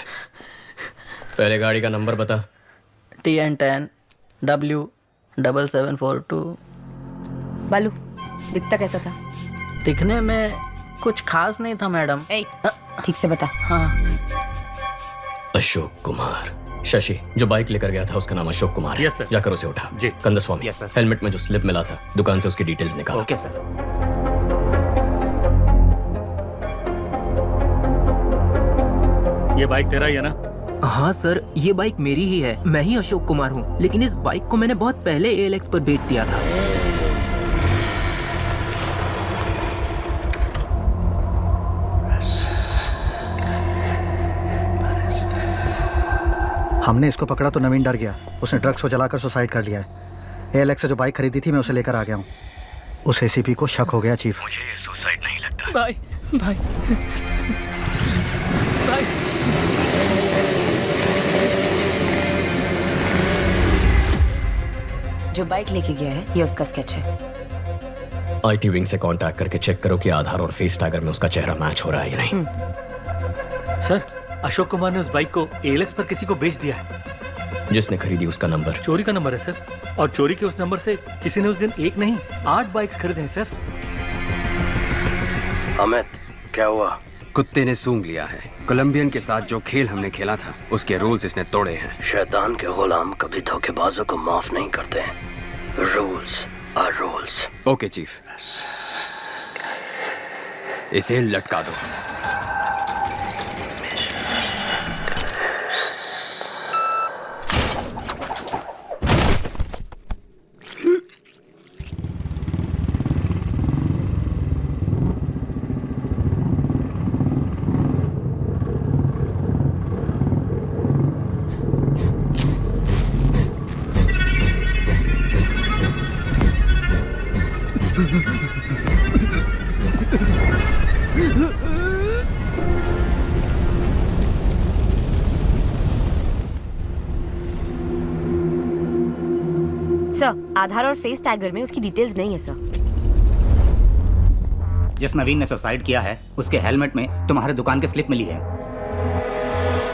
पहले गाड़ी का नंबर बता। TN10 W7742। बालू, दिखता कैसा था? दिखने में कुछ खास नहीं था मैडम। ठीक से बता। हाँ। अशोक कुमार। शशि, जो बाइक लेकर गया था उसका नाम अशोक कुमार है। Yes sir. जाकर उसे उठा। जी। कंदस्वामी, हेलमेट में जो स्लिप मिला था दुकान से उसकी डिटेल्स निकाल। Okay sir. ये बाइक तेरा ही है ना? हाँ सर, ये बाइक मेरी ही है। मैं ही अशोक कुमार हूँ, लेकिन इस बाइक को मैंने बहुत पहले ALX पर बेच दिया था। हमने इसको पकड़ा तो नवीन डर गया, उसने ड्रग्स को जलाकर सुसाइड कर लिया है। ALX से जो बाइक खरीदी थी मैं उसे लेकर आ गया हूँ। उस ACP को शक हो गया चीफ। मुझे ये सुसाइड नहीं लगता। भाई भाई भाई। जो बाइक लेके गया है ये उसका स्केच है। IT विंग से कांटेक्ट करके चेक करो कि आधार और फेस टैगर में उसका चेहरा मैच हो रहा है या नहीं। सर, अशोक कुमार ने उस बाइक को ALX पर किसी को बेच दिया है। जिसने खरीदी उसका नंबर चोरी का नंबर है सर, और चोरी के उस नंबर से किसी ने उस दिन एक नहीं 8 बाइक्स खरीदे हैं सर। अमित, क्या हुआ? कुत्ते ने सूंघ लिया है। कोलंबियन के साथ जो खेल हमने खेला था उसके रूल्स इसने तोड़े हैं। शैतान के गुलाम कभी धोखेबाजों को माफ नहीं करते हैं। Rules are rules. Okay chief, इसे लटका दो। सर, आधार और फेस टैगर में उसकी डिटेल्स नहीं है सर। जिस नवीन ने सुसाइड किया है उसके हेलमेट में तुम्हारे दुकान की स्लिप मिली है।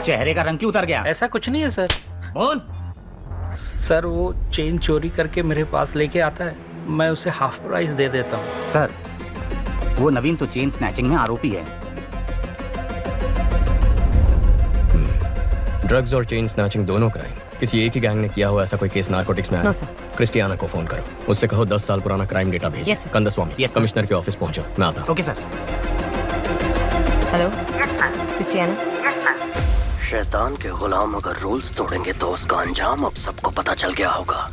चेहरे का रंग क्यों उतर गया? ऐसा कुछ नहीं है सर। बोल। सर, वो चेन चोरी करके मेरे पास लेके आता है, मैं उसे हाफ प्राइस दे देता हूँ। सर, वो नवीन तो चेन स्नैचिंग में आरोपी है। ड्रग्स और चेन स्नैचिंग दोनों क्राइम किसी एक ही गैंग ने किया हुआ ऐसा कोई केस नारकोटिक्स में आया? No sir. क्रिस्टियाना को फोन करो, उससे कहो 10 साल पुराना क्राइम डेटा भेज। Yes, sir. कंदस्वामी, कमिश्नर के ऑफिस पहुंचो, मैं आता हूं। Okay sir. Hello Christiana. शैतान के गुलाम अगर रूल्स तोड़ेंगे तो उसका अंजाम अब सबको पता चल गया होगा।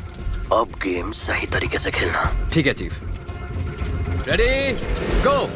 अब गेम सही तरीके से खेलना। ठीक है चीफ। रेडी, गो।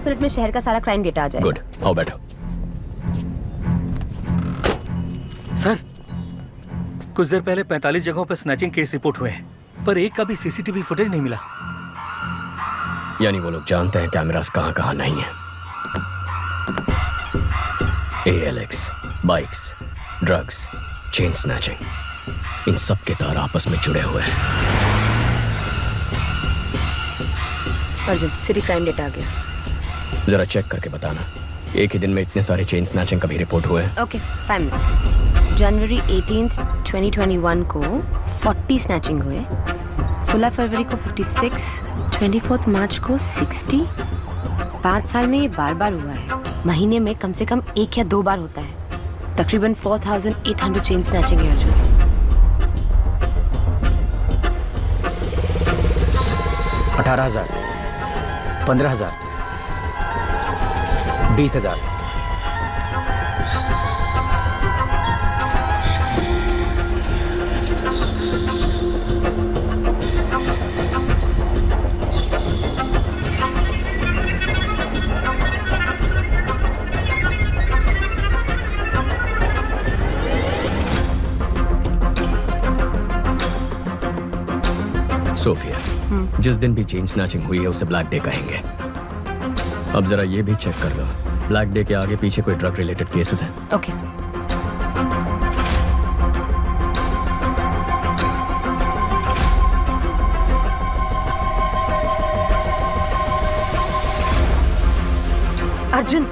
मिनट में शहर का सारा क्राइम डेटा आ जाएगा। गुड, आओ बैठो। सर, कुछ देर पहले 45 जगहों पर स्नैचिंग केस रिपोर्ट हुए हैं, पर एक का भी सीसीटीवी फुटेज नहीं मिला। यानी वो लोग जानते हैं कैमरास कहां कहां नहीं है। ALX, bikes, drugs, chain snatching, इन सब के तार आपस में जुड़े हुए हैं। अर्जुन, सिटी क्राइम डेटा आ गया। जरा चेक करके बताना, एक ही दिन में इतने सारे चेन स्नैचिंग कभी रिपोर्ट हुए हैं? Okay, 5 minutes. जनवरी 18, 2021 को 40 स्नैचिंग हुए, 16 फरवरी को 56, 24 मार्च को 60। 5 साल में ये बार बार हुआ है। महीने में कम से कम 1 या 2 बार होता है। तकरीबन 4800 चेन स्नैचिंग है अर्जुन। 18,000, 15,000, 20,000। सोफिया, जिस दिन भी चेन स्नैचिंग हुई है उसे ब्लैक डे कहेंगे। अब जरा ये भी चेक कर लो, ब्लैक डे के आगे पीछे कोई ड्रग रिलेटेड केसेस हैं? ओके। अर्जुन,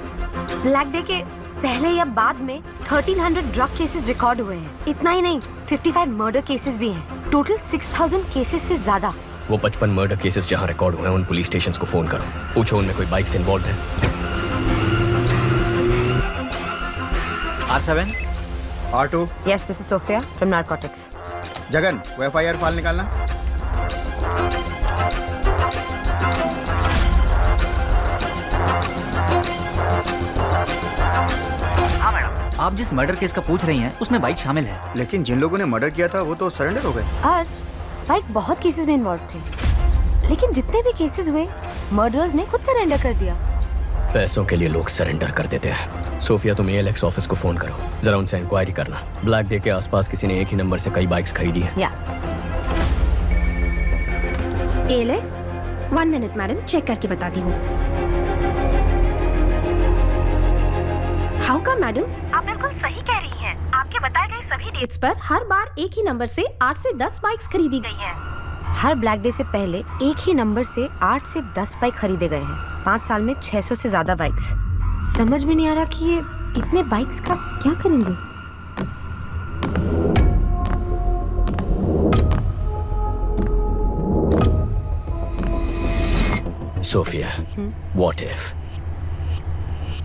ब्लैक डे के पहले या बाद में 1300 ड्रग केसेस रिकॉर्ड हुए हैं। इतना ही नहीं, 55 मर्डर केसेस भी हैं। टोटल 6000 केसेस से ज्यादा। वो 55 मर्डर केसेस जहां रिकॉर्ड हुए हैं उन पुलिस स्टेशंस को फोन करो, पूछो उनमें कोई बाइक से इन्वॉल्व है। R7, R2। Yes, this is Sophia from Narcotics. Jagan, वो FIR फाइल निकालना। आप जिस मर्डर केस का पूछ रही हैं, उसमें बाइक शामिल है। लेकिन जिन लोगों ने मर्डर किया था वो तो सरेंडर हो गए। आज बाइक बहुत केसेस में इन्वॉल्व थे, लेकिन जितने भी केसेस हुए मर्डरर्स ने खुद सरेंडर कर दिया। पैसों के लिए लोग सरेंडर कर देते हैं। सोफिया, तुम ALX ऑफिस को फोन करो, जरा उनसे इंक्वायरी करना। ब्लैक डे के आसपास किसी ने एक ही नंबर से कई बाइक्स खरीदी हैं। या ALX, 1 मिनट मैडम, चेक करके बताती हूँ। हाउ का मैडम? आप बिल्कुल सही कह रही हैं। आपके बताए गए सभी डेट्स पर हर बार एक ही नंबर से 8 से 10 बाइक्स खरीदी गई हैं। हर ब्लैक डे से पहले एक ही नंबर से 8 से 10 बाइक खरीदे गए हैं। 5 साल में 600 से ज्यादा बाइक्स। समझ में नहीं आ रहा कि ये इतने बाइक्स का क्या करेंगे। सोफिया, व्हाट इफ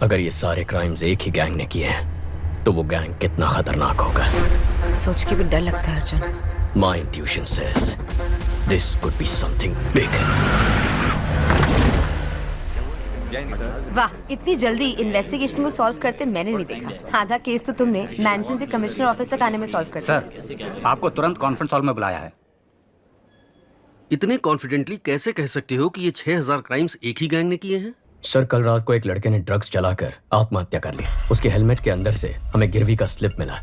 अगर ये सारे क्राइम्स एक ही गैंग ने किए हैं तो वो गैंग कितना खतरनाक होगा। सोच के भी डर लगता है Arjun. My intuition says this could be something big. वाह, इतनी जल्दी इन्वेस्टिगेशन को सॉल्व करते मैंने नहीं देखा। आधा केस तो तुमने मैंशन से कमिश्नर ऑफिस तक आने में सॉल्व कर दिया। सर, आपको तुरंत कॉन्फ्रेंस हॉल में बुलाया है। इतने कॉन्फिडेंटली कैसे कह सकते हो कि ये 6000 क्राइम्स एक ही गैंग ने किए हैं? सर, कल रात को एक लड़के ने ड्रग्स चलाकर आत्महत्या कर ली। उसके हेलमेट के अंदर से हमें गिरवी का स्लिप मिला।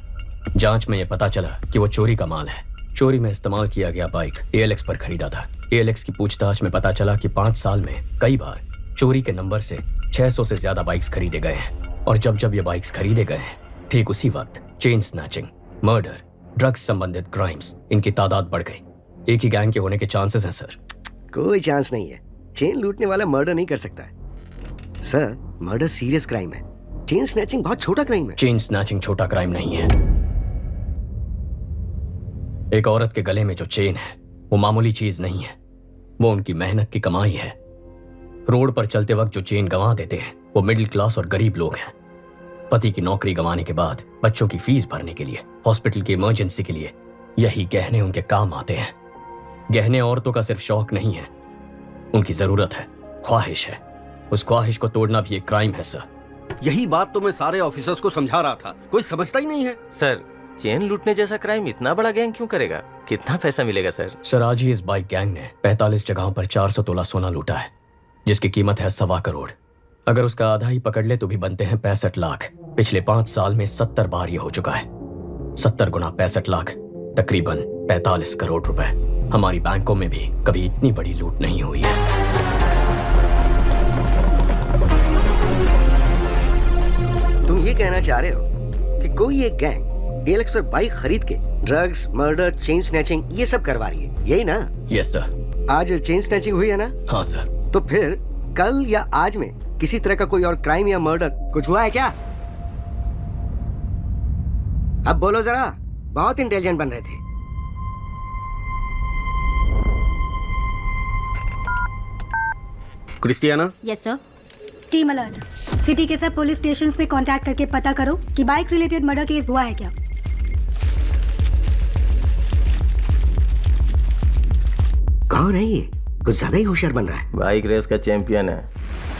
जांच में यह पता चला कि वो चोरी का माल है। चोरी में इस्तेमाल किया गया बाइक ALX पर खरीदा था। ALX की पूछताछ में पता चला कि 5 साल में कई बार चोरी के नंबर से 600 से ज्यादा बाइक्स खरीदे गए हैं। और जब जब ये बाइक्स खरीदे गए हैं, ठीक उसी वक्त चेन स्नैचिंग, मर्डर, ड्रग्स संबंधित क्राइम्स, इनकी तादाद बढ़ गई। एक ही गैंग के होने के चांसेस हैं सर। कोई चांस नहीं है। चेन लूटने वाला मर्डर नहीं कर सकता है सर। मर्डर सीरियस क्राइम है। चेन स्नैचिंग बहुत छोटा क्राइम है। चेन स्नैचिंग छोटा क्राइम नहीं है। एक औरत के गले में जो चेन है वो मामूली चीज नहीं है, वो उनकी मेहनत की कमाई है। रोड पर चलते वक्त जो चेन गंवा देते हैं वो मिडिल क्लास और गरीब लोग हैं। पति की नौकरी गंवाने के बाद बच्चों की फीस भरने के लिए, हॉस्पिटल की इमरजेंसी के लिए यही गहने उनके काम आते हैं। गहने औरतों का सिर्फ शौक नहीं है, उनकी जरूरत है, ख्वाहिश है। उस ख्वाहिश को तोड़ना भी एक क्राइम है सर। यही बात तो मैं सारे ऑफिसर्स को समझा रहा था, कोई समझता ही नहीं है। सर, चेन लूटने जैसा क्राइम इतना बड़ा गैंग क्यों करेगा? कितना पैसा मिलेगा सर? सर, आज ही इस बाइक गैंग ने 45 जगहों पर 400 तोला सोना लूटा है, जिसकी कीमत है 1.25 करोड़। अगर उसका आधा ही पकड़ ले तो भी बनते हैं 65 लाख। पिछले 5 साल में 70 बार ये हो चुका है। 70 गुना 65 लाख, तकरीबन 45 करोड़ रुपए। हमारी बैंकों में भी कभी इतनी बड़ी लूट नहीं हुई है। तुम ये कहना चाह रहे हो कि कोई एक गैंग ALX पर बाइक खरीद के ड्रग्स, मर्डर, चेन स्नैचिंग ये सब करवा रही है, यही ना? Yes sir. आज चेन स्नैचिंग हुई है ना? हाँ सर। तो फिर कल या आज में किसी तरह का कोई और क्राइम या मर्डर कुछ हुआ है क्या? अब बोलो जरा, बहुत इंटेलिजेंट बन रहे थे। Christiana? Yes sir. Team alert, city के सब पुलिस स्टेशंस में कांटेक्ट करके पता करो कि बाइक रिलेटेड मर्डर केस हुआ है क्या। कौन है ये? कुछ ज्यादा ही होशियार बन रहा है। बाइक रेस का चैंपियन है,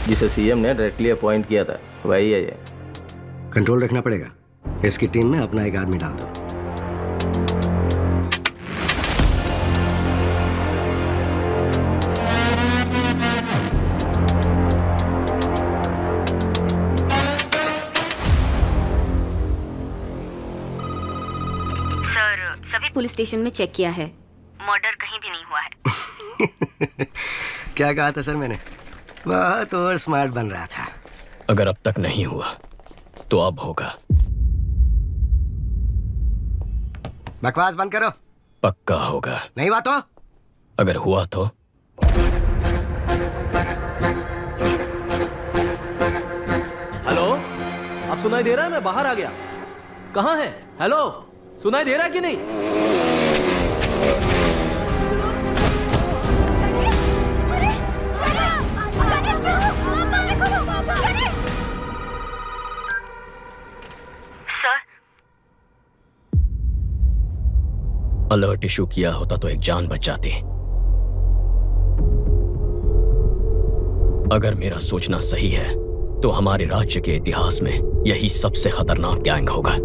जिसे सीएम ने डायरेक्टली अपॉइंट किया था, वही है ये। कंट्रोल रखना पड़ेगा। इसकी टीम में अपना एक आदमी डाल दो। सर, सभी पुलिस स्टेशन में चेक किया है, मर्डर कहीं भी नहीं हुआ है। क्या कहा था सर मैंने? बहुत और स्मार्ट बन रहा था। अगर अब तक नहीं हुआ तो अब होगा। बकवास बंद करो। पक्का होगा। नहीं हुआ तो? अगर हुआ तो? हेलो, अब सुनाई दे रहा है? मैं बाहर आ गया। कहाँ है? हेलो, सुनाई दे रहा है कि नहीं? सर, अलर्ट इशू किया होता तो एक जान बच जाती। अगर मेरा सोचना सही है तो हमारे राज्य के इतिहास में यही सबसे खतरनाक गैंग होगा।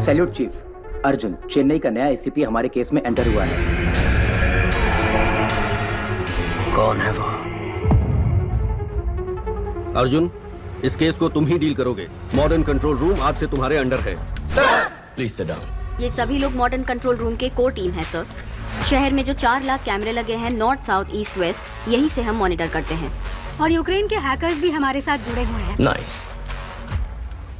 Salute chief. अर्जुन, चेन्नई का नया एसीपी हमारे केस में एंटर हुआ है। कौन है वो? अर्जुन, इस केस को तुम ही डील करोगे। मॉडर्न कंट्रोल रूम आज से तुम्हारे अंडर है। Please sit down. ये सभी लोग मॉडर्न कंट्रोल रूम के कोर टीम है सर। शहर में जो 4 लाख कैमरे लगे हैं नॉर्थ, साउथ, ईस्ट, वेस्ट, यही से हम मॉनिटर करते हैं। और यूक्रेन के हैकर्स भी हमारे साथ जुड़े हुए हैं। नाइस।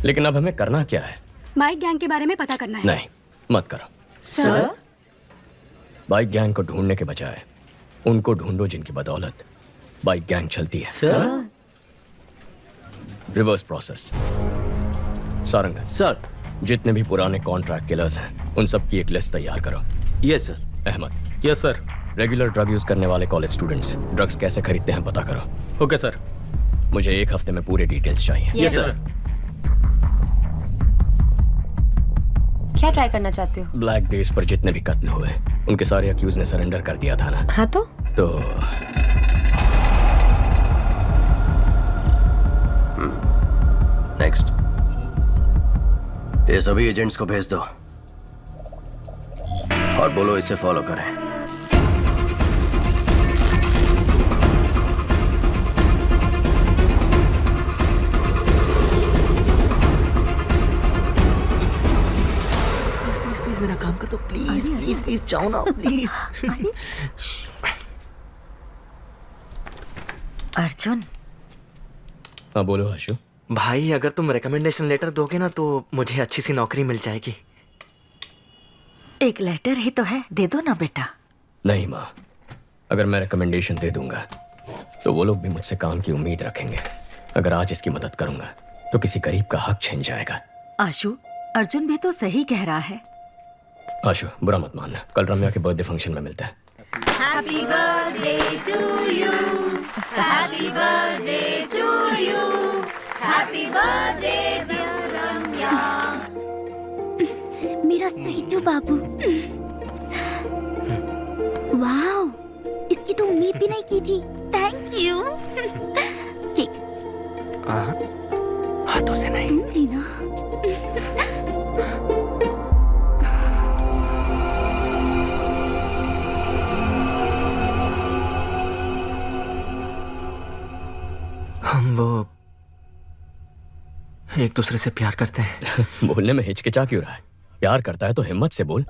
लेकिन अब हमें करना क्या है? बाइक गैंग के बारे में पता करना है। नहीं, मत करो। सर? बाइक गैंग को ढूंढने के बजाय उनको ढूंढो जिनकी बदौलत बाइक गैंग चलती है। Sir? Reverse process. Sarangan sir, जितने भी पुराने कॉन्ट्रैक्ट किलर्स हैं उन सब की एक लिस्ट तैयार करो। Yes sir. Ahmed. Yes sir. Regular drug use करने वाले कॉलेज स्टूडेंट्स ड्रग्स कैसे खरीदते हैं पता करो। Okay sir. मुझे 1 हफ्ते में पूरे डिटेल्स चाहिए। Yes sir. क्या ट्राई करना चाहते हो? ब्लैक डेज पर जितने भी कत्ल हुए उनके सारे अक्यूज ने सरेंडर कर दिया था ना। हाँ तो नेक्स्ट, ये सभी एजेंट्स को भेज दो और बोलो इसे फॉलो करें। मेरा काम कर दो प्लीज प्लीज प्लीज, जाओ ना प्लीज। अर्जुन। हाँ बोलो आशु। भाई, अगर तुम रिकमेंडेशन लेटर दोगे ना तो मुझे अच्छी सी नौकरी मिल जाएगी। एक लेटर ही तो है, दे दो ना बेटा। नहीं माँ, अगर मैं रिकमेंडेशन दे दूंगा तो वो लोग भी मुझसे काम की उम्मीद रखेंगे। अगर आज इसकी मदद करूंगा तो किसी गरीब का हक छिन जाएगा। आशु, अर्जुन भी तो सही कह रहा है। आशु, बुरा मत मानना, कल रम्या के बर्थडे फंक्शन में मिलते हैं। Happy birthday to you. Happy birthday to you. Happy birthday dear Ramya. मेरा स्वीटू बाबू। वाओ, इसकी तो उम्मीद भी नहीं की थी। Thank you. हाँ बातों से नहीं। टीना। हम वो एक दूसरे से प्यार करते हैं। बोलने में हिचकिचा क्यों रहा है? प्यार करता है तो हिम्मत से बोल।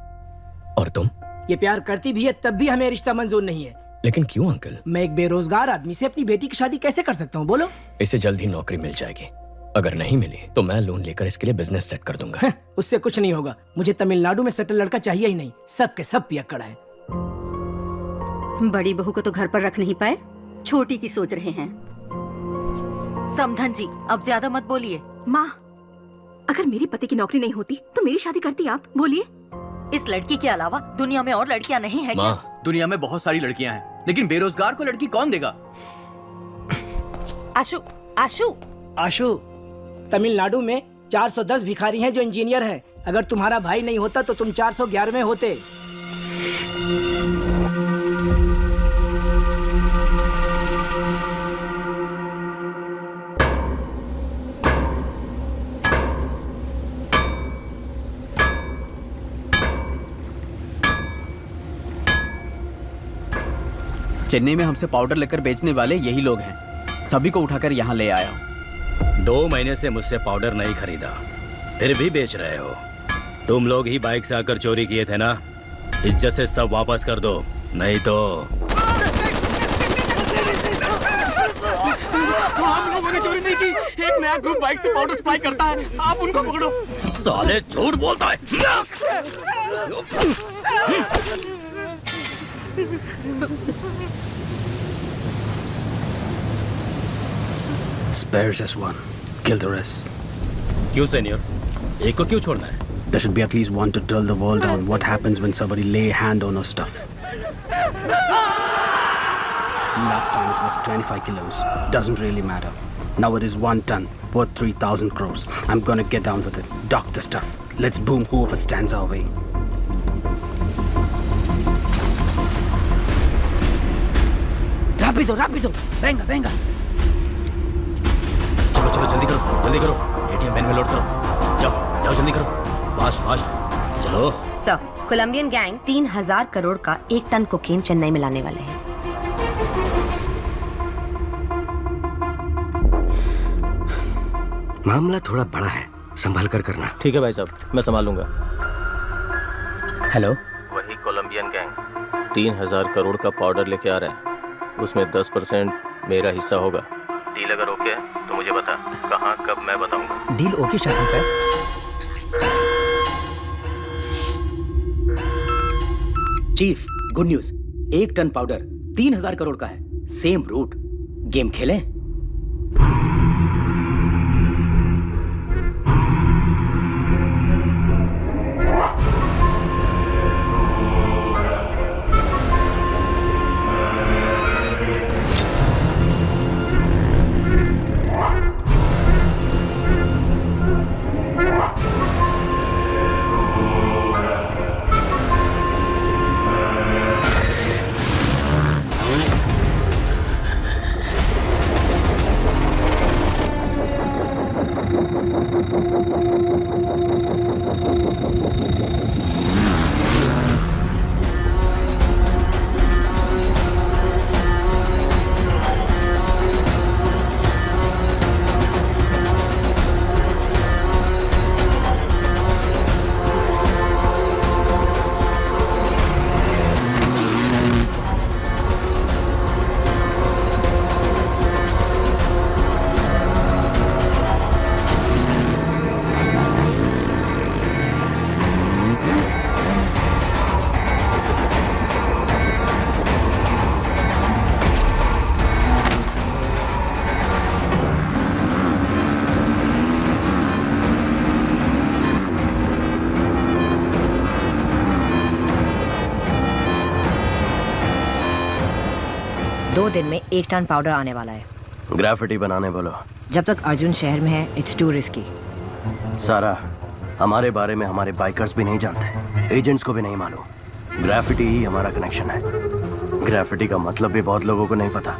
और तुम? ये प्यार करती भी है तब भी हमें रिश्ता मंजूर नहीं है। लेकिन क्यों अंकल? मैं एक बेरोजगार आदमी से अपनी बेटी की शादी कैसे कर सकता हूँ बोलो? इसे जल्द ही नौकरी मिल जाएगी। अगर नहीं मिली तो मैं लोन लेकर इसके लिए बिजनेस सेट कर दूंगा। उससे कुछ नहीं होगा। मुझे तमिलनाडु में सेटल लड़का चाहिए ही नहीं। सब के सब पियक्कड़ है। बड़ी बहू को तो घर पर रख नहीं पाए, छोटी की सोच रहे हैं। समधन जी, अब ज्यादा मत बोलिए। माँ, अगर मेरे पति की नौकरी नहीं होती तो मेरी शादी करती आप? बोलिए। इस लड़की के अलावा दुनिया में और लड़कियां नहीं है क्या? दुनिया में बहुत सारी लड़कियां हैं, लेकिन बेरोजगार को लड़की कौन देगा? आशु, आशु, आशु, तमिलनाडु में 410 भिखारी हैं जो इंजीनियर हैं। अगर तुम्हारा भाई नहीं होता तो तुम 411वें होते। चेन्नई में हमसे पाउडर लेकर बेचने वाले यही लोग हैं। सभी को उठाकर यहाँ ले आया हूँ। 2 महीने से मुझसे पाउडर नहीं खरीदा, फिर भी बेच रहे हो। तुम लोग ही बाइक से आकर चोरी किए थे ना? इज्जत से सब वापस कर दो, नहीं तो। हम लोगों ने चोरी नहीं की। एक नया ग्रुप बाइक से पाउडर सप्लाई करता है, आप उनको पकड़ो। साले झूठ बोलता है। Spares as one. Kill the rest. क्यों सीनियर? एक को क्यों छोड़ना है? There should be at least one to tell the world on what happens when somebody lay hand on our stuff. Last time it was 25 kilos. Doesn't really matter. Now it is 1 ton, worth 3,000 crores. I'm gonna get down with it. Dock the stuff. Let's boom whoever stands our way. Rápido, rápido. Venga, venga. चलो चलो जल्दी करो, जल्दी करो। एटीएम वैन में लोड करो। जाओ जाओ जल्दी करो। फास्ट फास्ट चलो। सर, कोलंबियन गैंग 3000 करोड़ का 1 टन कोकेन चेन्नई में लाने वाले हैं। मामला थोड़ा बड़ा है, संभाल कर करना। ठीक है भाई साहब, मैं संभाल लूंगा। हेलो, वही कोलंबियन गैंग 3000 करोड़ का पाउडर लेके आ रहा है। उसमें 10% मेरा हिस्सा होगा। डील अगर ओके है तो मुझे बता, कहाँ कब मैं बताऊंगा। डील ओके शासन sir. Chief, good news. 1 ton powder 3000 crore का है। Same root. गेम खेलें? दिन में 1 टन पाउडर आने वाला है। ग्राफिटी बनाने बोलो। जब तक अर्जुन शहर में है, इट्स टू रिस्की। सारा, हमारे बारे में हमारे बाइकर्स भी नहीं जानते, एजेंट्स को भी नहीं मालूम। ग्राफिटी ही हमारा कनेक्शन है। ग्राफिटी का मतलब भी बहुत लोगों को नहीं पता।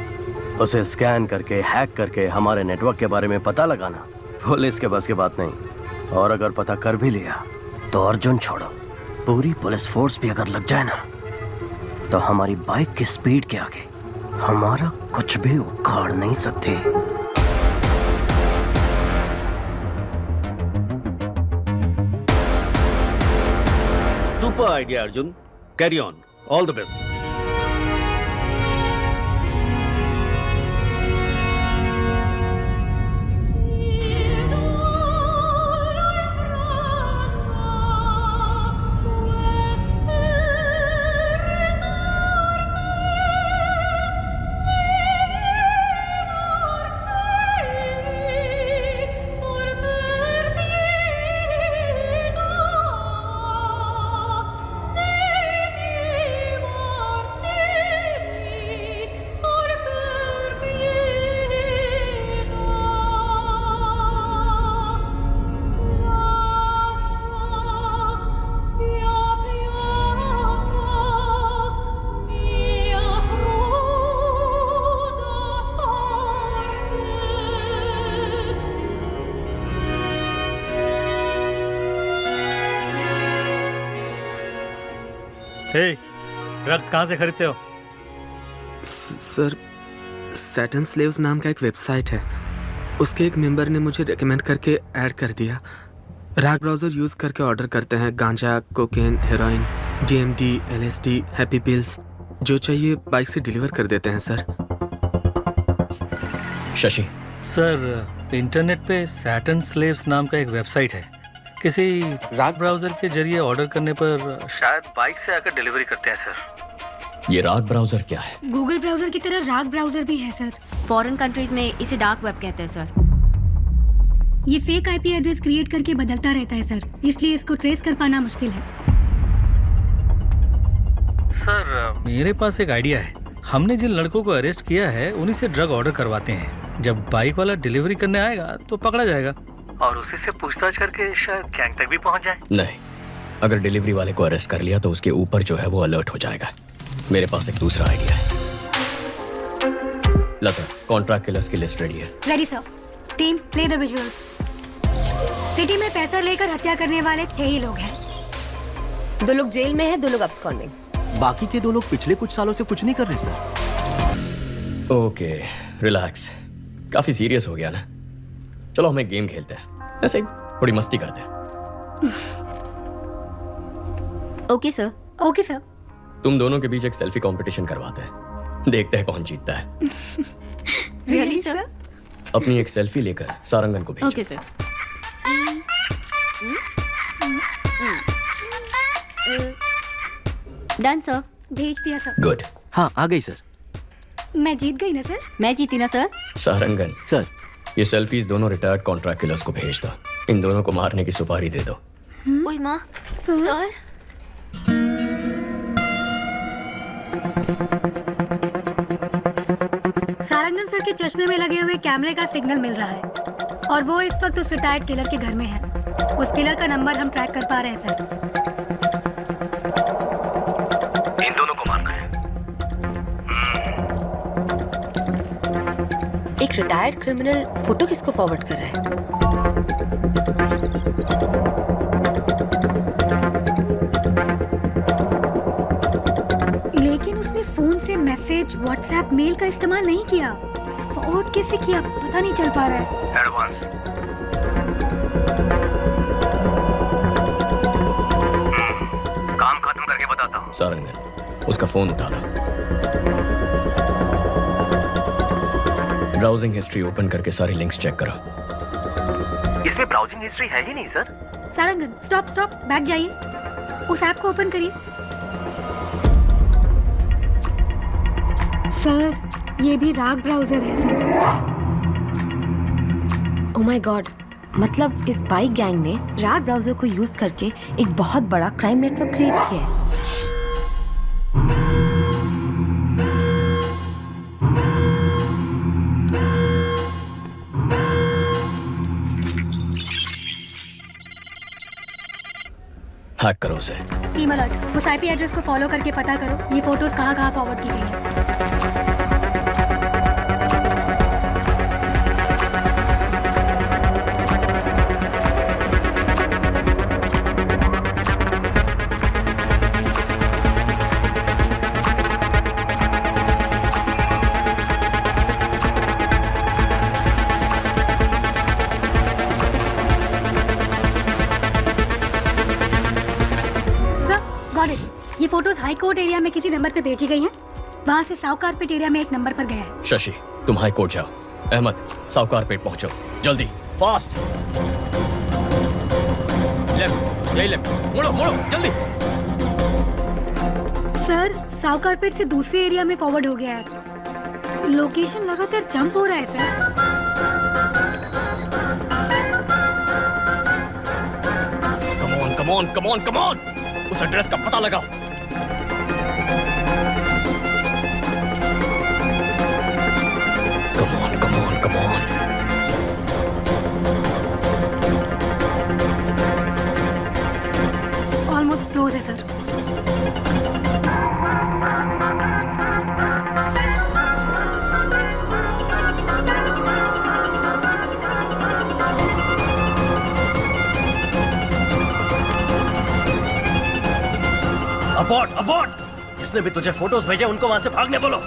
उसे स्कैन करके, हैक करके हमारे नेटवर्क के बारे में पता लगाना, पुलिस के बस की बात नहीं। और अगर पता कर भी लिया तो अर्जुन छोड़ो, पूरी पुलिस फोर्स भी अगर लग जाए ना तो हमारी बाइक की स्पीड के आगे हमारा कुछ भी उखाड़ नहीं सकते। Super idea Arjun, carry on, all the best. Drugs कहाँ से खरीदते हो? सर, सैटन स्लेव्स नाम का एक वेबसाइट है, उसके एक मेंबर ने मुझे रेकमेंड करके ऐड कर दिया। राग ब्राउजर यूज करके ऑर्डर करते हैं गांजा, cocaine, heroin, DMD, LSD, happy pills, जो चाहिए बाइक से डिलीवर कर देते हैं सर। शशि सर, इंटरनेट पे सैटन स्लेव्स नाम का एक वेबसाइट है, किसी राग ब्राउजर के जरिए ऑर्डर करने पर शायद बाइक से आकर डिलीवरी करते हैं सर। ये राग ब्राउजर क्या है? गूगल ब्राउजर की तरह राग ब्राउजर भी है सर। फॉरेन कंट्रीज में इसे डार्क वेब कहते हैं सर। ये फेक IP एड्रेस क्रिएट करके बदलता रहता है सर, इसलिए इसको ट्रेस कर पाना मुश्किल है। सर, मेरे पास एक आइडिया है। हमने जिन लड़कों को अरेस्ट किया है उन्हीं से ड्रग ऑर्डर करवाते हैं। जब बाइक वाला डिलीवरी करने आएगा तो पकड़ा जाएगा और उसी से पूछताछ करके शायद गैंग तक भी पहुंच जाए। नहीं, अगर डिलीवरी वाले को अरेस्ट कर लिया तो उसके ऊपर जो है वो अलर्ट हो जाएगा। मेरे पास एक दूसरा आइडिया है। लता, कॉन्ट्रैक्ट किलर्स की लिस्ट रेडी है। Ready sir. Team, play the visuals. City में पैसा लेकर हत्या करने वाले 6 ही लोग हैं। 2 लोग जेल में हैं, 2 लोग अब्सकॉन्डिंग। बाकी के 2 लोग पिछले कुछ सालों से कुछ नहीं कर रहे सर। Okay, relax. काफी सीरियस हो गया ना? चलो हम एक गेम खेलते हैं, ऐसे ही थोड़ी मस्ती करते हैं। Okay sir. Okay sir. तुम दोनों के बीच एक सेल्फी कंपटीशन करवाते हैं, देखते हैं कौन जीतता है। Really sir? अपनी एक सेल्फी लेकर सारंगन को भेजो। Okay sir. Done sir. भेज दिया सर। गुड। हाँ, आ गई सर। मैं जीत गई ना सर? मैं जीती ना सर? सारंगन सर, ये सेल्फीज दोनों रिटायर्ड कॉन्ट्रैक्ट किलर्स को भेज दो। इन दोनों को मारने की सुपारी दे दो। ओए माँ, सर। सारंगन सर के चश्मे में लगे हुए कैमरे का सिग्नल मिल रहा है और वो इस वक्त उस रिटायर्ड किलर के घर में है। उस किलर का नंबर हम ट्रैक कर पा रहे हैं सर। इन दोनों को मारना है। एक रिटायर्ड क्रिमिनल फोटो किसको फॉरवर्ड कर रहा है? लेकिन उसने फोन से मैसेज, व्हाट्सएप, मेल का इस्तेमाल नहीं किया। फॉरवर्ड कैसे किया पता नहीं चल पा रहा है। एडवांस। काम खत्म करके बताता हूँ। सारंगन, उसका फोन उठा लो। ब्राउजिंग हिस्ट्री ओपन करके सारी लिंक्स चेक करो। इसमें ब्राउजिंग हिस्ट्री है ही नहीं sir. Sarangan, stop stop, back जाइए। उस ऐप को ओपन करिए। सर, ये भी राग ब्राउजर है सर। ओह माय गॉड, मतलब इस बाइक गैंग ने राग ब्राउजर को यूज करके एक बहुत बड़ा क्राइम नेटवर्क क्रिएट किया है। हैक करो उसे। टीम अलर्ट, उस IP एड्रेस को फॉलो करके पता करो ये फोटोज कहाँ फॉरवर्ड की गई हैं। हाई कोर्ट एरिया में किसी नंबर पे भेजी गई हैं। वहाँ से साउथ कारपेट एरिया में एक नंबर पर गया है। शशि, तुम हाई कोर्ट जाओ। अहमद, साउथ कारपेट पहुंचो, जल्दी, फास्ट। लेफ्ट, यही लेफ्ट, मुड़ो मुड़ो जल्दी। सर, साउथ कारपेट से दूसरे एरिया में फॉरवर्ड हो गया है। लोकेशन लगातार जंप हो रहा है sir. Come on, come on, come on, उस एड्रेस का पता लगाओ। Come on, come on, come on. Almost close है सर। अबॉर्ड, अबॉर्ड! जिसने भी तुझे फोटोज भेजे उनको वहां से भागने बोलो।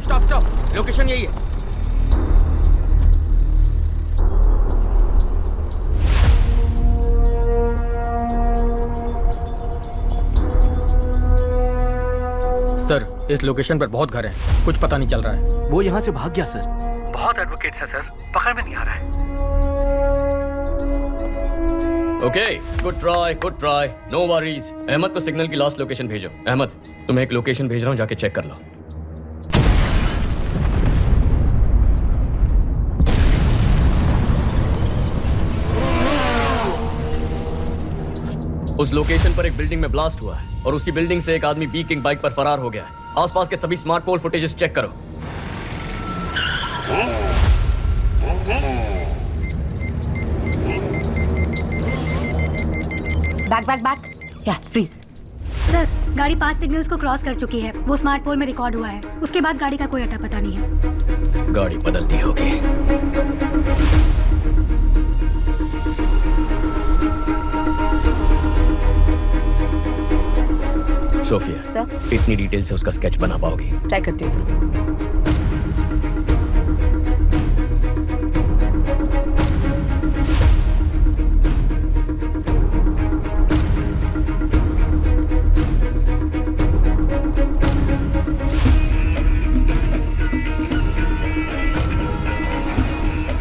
स्टॉप स्टॉप, लोकेशन यही है। सर, इस लोकेशन पर बहुत घर हैं, कुछ पता नहीं चल रहा है। वो यहाँ से भाग गया सर। बहुत एडवोकेट्स हैं सर, पकड़ में नहीं आ रहा है। Okay, good try, no worries. Ahmed को सिग्नल की लास्ट लोकेशन भेजो। अहमद, तुम्हें एक लोकेशन भेज रहा हूँ, जाके चेक कर लो। उस लोकेशन पर एक बिल्डिंग में ब्लास्ट हुआ है और उसी बिल्डिंग से एक आदमी बी किंग बाइक पर फरार हो गया है। आसपास के सभी स्मार्ट पोल फुटेजेस चेक करो। बैक या फ्रीज। सर, गाड़ी 5 सिग्नल्स को क्रॉस कर चुकी है। वो स्मार्ट पोल में रिकॉर्ड हुआ है। उसके बाद गाड़ी का कोई अता पता नहीं है। गाड़ी बदलती होगी। सोफिया सर, इतनी डिटेल से उसका स्केच बना पाओगी? ट्राई करती हूँ सर।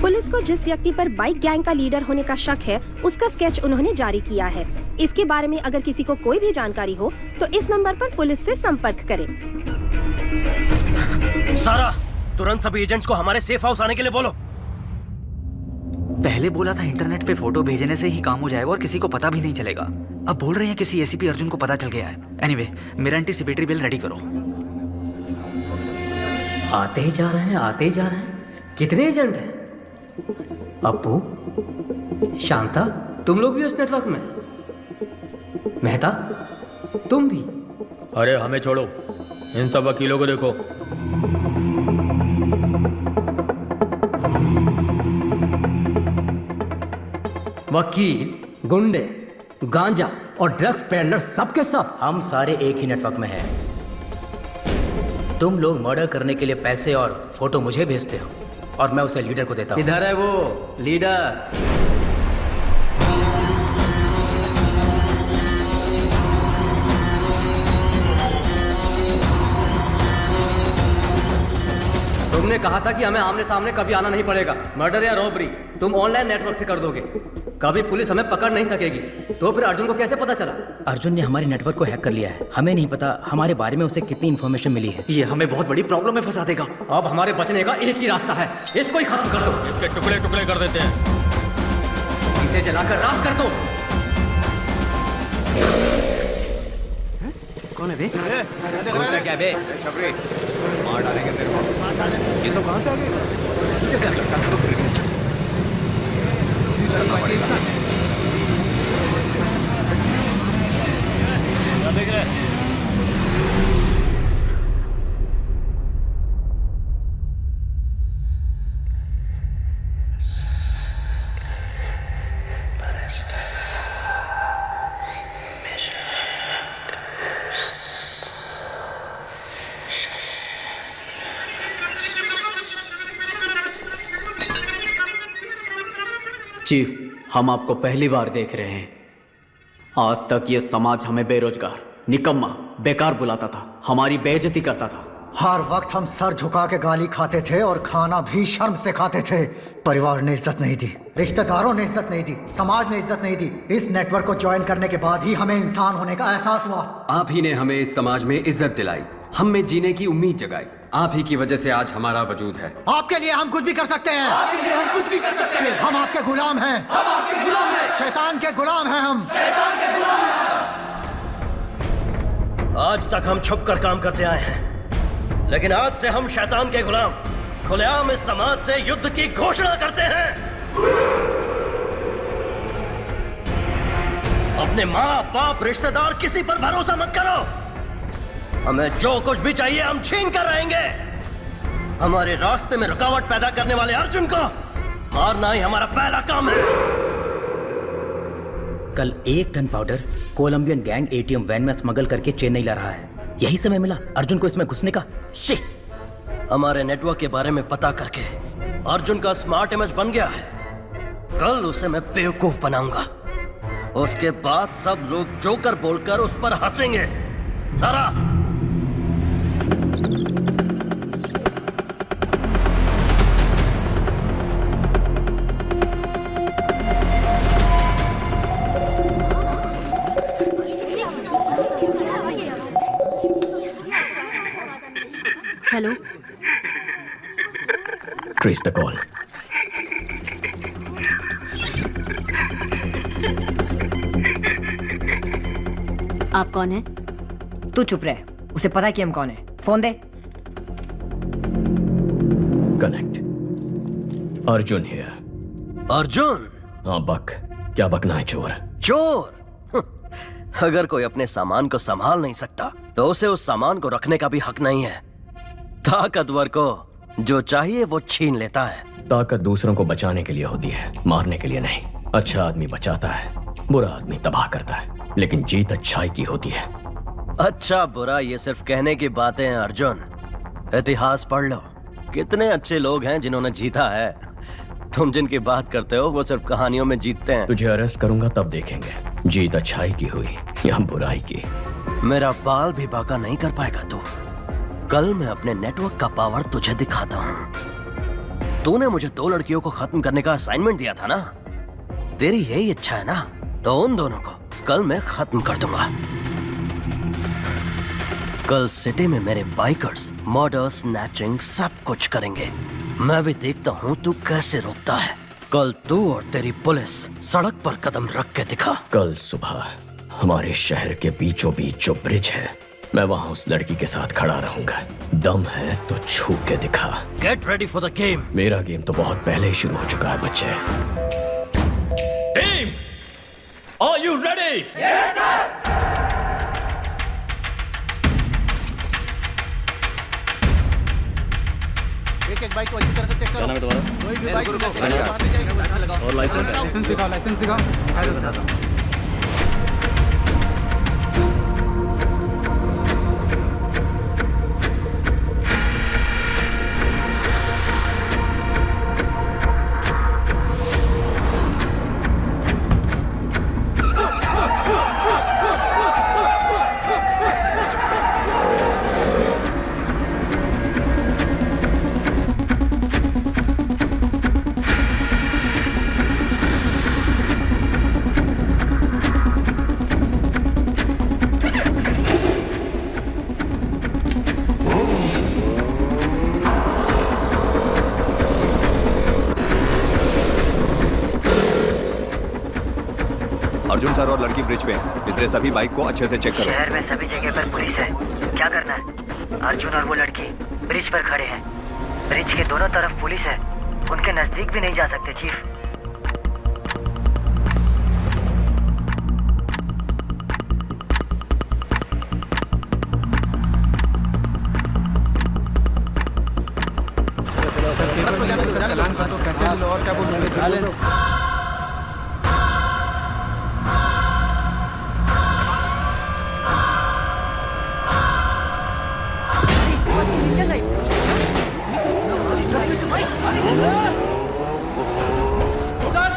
पुलिस को जिस व्यक्ति पर बाइक गैंग का लीडर होने का शक है, उसका स्केच उन्होंने जारी किया है। इसके बारे में अगर किसी को कोई भी जानकारी हो तो इस नंबर पर पुलिस से संपर्क करें। सारा, तुरंत सभी एजेंट्स को हमारे सेफ हाउस आने के लिए बोलो। पहले बोला था इंटरनेट पे फोटो भेजने से ही काम हो जाएगा और किसी को पता भी नहीं चलेगा। अब बोल रहे हैं किसी एसीपी अर्जुन को पता चल गया है। एनीवे, मेरा एंटीसिपेटरी बिल रेडी करो। आते ही जा रहे हैं, आते ही जा रहे हैं। कितने एजेंट हैं? अप्पू, शांता, तुम लोग भी उस नेटवर्क में? मेहता, तुम भी? अरे हमें छोड़ो, इन सब वकीलों को देखो। वकील, गुंडे, गांजा और ड्रग्स पेडलर सब के सब हम सारे एक ही नेटवर्क में हैं। तुम लोग मर्डर करने के लिए पैसे और फोटो मुझे भेजते हो और मैं उसे लीडर को देता हूँ। इधर है वो लीडर। तुमने कहा था कि हमें आमने सामने कभी आना नहीं पड़ेगा। मर्डर या रॉबरी तुम ऑनलाइन नेटवर्क से कर दोगे। कभी पुलिस हमें पकड़ नहीं सकेगी। तो फिर अर्जुन को कैसे पता चला? अर्जुन ने हमारे नेटवर्क को हैक कर लिया है। हमें नहीं पता हमारे बारे में उसे कितनी इन्फॉर्मेशन मिली है। ये हमें बहुत बड़ी प्रॉब्लम में फंसा देगा। अब हमारे बचने का एक ही रास्ता है, इसको ही खत्म कर दो। इसके टुकड़े टुकड़े कर देते हैं। इसे जलाकर राख कर दो। कौन है बे? क्या बे? मार डालेंगे तेरे को। ये सब कहाँ से आ गए? कैसे चीफ, हम आपको पहली बार देख रहे हैं। आज तक ये समाज हमें बेरोजगार, निकम्मा, बेकार बुलाता था, हमारी बेइज्जती करता था। हर वक्त हम सर झुका के गाली खाते थे और खाना भी शर्म से खाते थे। परिवार ने इज्जत नहीं दी, रिश्तेदारों ने इज्जत नहीं दी, समाज ने इज्जत नहीं दी। इस नेटवर्क को ज्वाइन करने के बाद ही हमें इंसान होने का एहसास हुआ। आप ही ने हमें इस समाज में इज्जत दिलाई, हम में जीने की उम्मीद जगाई। आप ही की वजह से आज हमारा वजूद है। आपके लिए हम कुछ भी कर सकते हैं। आपके लिए हम कुछ भी कर सकते हैं। हम आपके गुलाम हैं। हम आपके गुलाम हैं। शैतान के गुलाम हैं हम। शैतान के गुलाम हैं। आज तक हम छुप कर काम करते आए हैं, लेकिन आज से हम शैतान के गुलाम खुलेआम इस समाज से युद्ध की घोषणा करते हैं। अपने माँ बाप रिश्तेदार किसी पर भरोसा मत करो। हमें जो कुछ भी चाहिए हम छीन कर रहेंगे। हमारे रास्ते में रुकावट पैदा करने वाले अर्जुन को मारना ही हमारा पहला काम है। कल 1 ton powder Colombian gang ATM van में स्मगल करके चेन्नई ला रहा है। यही समय मिला अर्जुन को इसमें घुसने का। हमारे नेटवर्क के बारे में पता करके अर्जुन का स्मार्ट इमेज बन गया है। कल उसे मैं बेवकूफ बनाऊंगा। उसके बाद सब लोग जोकर बोलकर उस पर हंसेंगे। सारा हेलो, ट्रेस द कॉल। आप कौन है? तू चुप रहे, उसे पता है कि हम कौन है। Phone they. Connect. Arjun here. Arjun? हाँ बक। क्या बकना है चोर? चोर? अगर कोई अपने सामान को संभाल नहीं सकता तो उसे उस सामान को रखने का भी हक नहीं है। ताकतवर को जो चाहिए वो छीन लेता है। ताकत दूसरों को बचाने के लिए होती है, मारने के लिए नहीं। अच्छा आदमी बचाता है, बुरा आदमी तबाह करता है, लेकिन जीत अच्छाई की होती है। अच्छा बुरा ये सिर्फ कहने की बातें हैं अर्जुन। इतिहास पढ़ लो, कितने अच्छे लोग हैं जिन्होंने जीता है। तुम जिनकी बात करते हो वो सिर्फ कहानियों में जीतते हैं। तुझे अरेस्ट करूंगा तब देखेंगे जीत अच्छाई की हुई या बुराई की। मेरा बाल भी बाका नहीं कर पाएगा तू। कल मैं अपने नेटवर्क का पावर तुझे दिखाता हूँ। तूने मुझे 2 लड़कियों को खत्म करने का असाइनमेंट दिया था ना। तेरी यही इच्छा है ना, तो उन दोनों को कल मैं खत्म कर दूंगा। कल सिटी में मेरे बाइकर्स मर्डर, स्नैचिंग सब कुछ करेंगे। मैं भी देखता हूँ तू कैसे रोकता है। कल तू और तेरी पुलिस सड़क पर कदम रख के दिखा। कल सुबह हमारे शहर के बीचों बीच जो ब्रिज है, मैं वहाँ उस लड़की के साथ खड़ा रहूंगा। दम है तो छू के दिखा। Get ready for the game. मेरा गेम तो बहुत पहले ही शुरू हो चुका है बच्चे। Team, are you ready? Yes sir. एक बाइक को अच्छी तरह से चेक करो। कोई भी बाइक और लाइसेंस दिखाओ, लाइसेंस दिखाओ। अर्जुन सर और लड़की ब्रिज पे हैं, इसलिए सभी बाइक को अच्छे से चेक करो। शहर में सभी जगह पर पुलिस है, क्या करना है? अर्जुन और वो लड़की ब्रिज पर खड़े हैं। ब्रिज के दोनों तरफ पुलिस है, उनके नजदीक भी नहीं जा सकते चीफ। चलान कर दो, पैसे लो और क्या बोल। उधर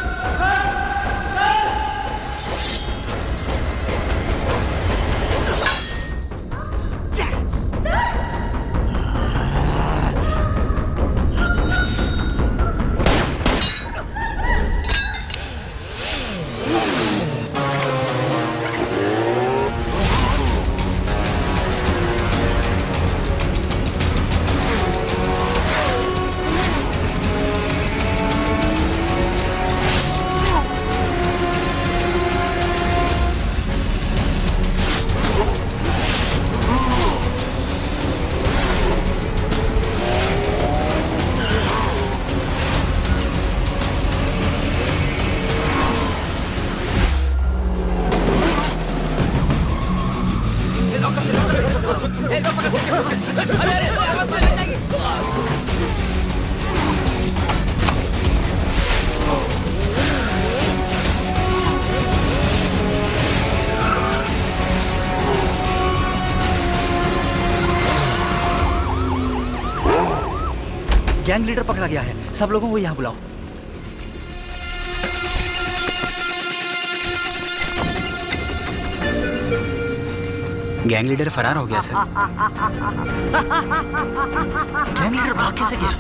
इधर पकड़। अरे अरे आवाज लग जाएगी। गैंग लीडर पकड़ा गया है, सब लोगों को यहाँ बुलाओ। गैंग लीडर फरार हो गया सर। गैंग लीडर भाग कैसे गया?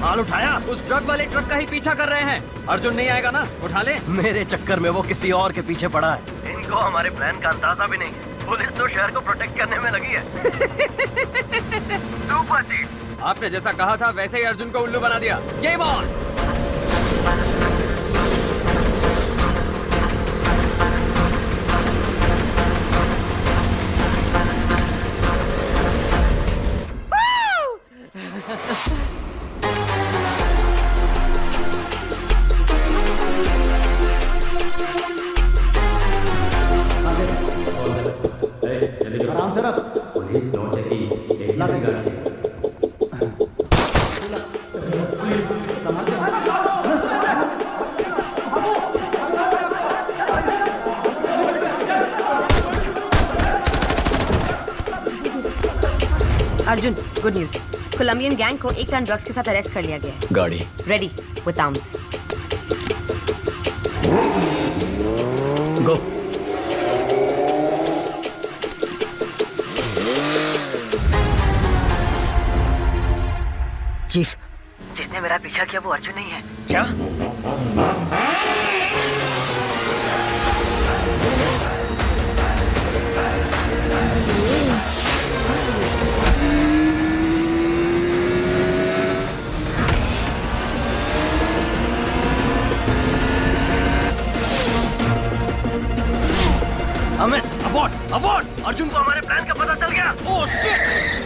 माल उठाया? उस ट्रक वाले ट्रक का ही पीछा कर रहे हैं। अर्जुन नहीं आएगा ना? उठा ले। मेरे चक्कर में वो किसी और के पीछे पड़ा है। इनको हमारे प्लान का अंदाजा भी नहीं है। पुलिस तो शहर को प्रोटेक्ट करने में लगी है। सुपर चीफ, आपने जैसा कहा था वैसे ही अर्जुन को उल्लू बना दिया। Game on. आराम से रख। पुलिस नो चेकिंग, एक लाख गाड़ी। Arjun, good news. Colombian gang को 1 टन ड्रग्स के साथ अरेस्ट कर लिया गया है। गाड़ी ready with arms. Go. Chief, जिसने मेरा पीछा किया वो अर्जुन नहीं है। क्या? Amit, abort, abort! अर्जुन को हमारे प्लान का पता चल गया। Oh shit!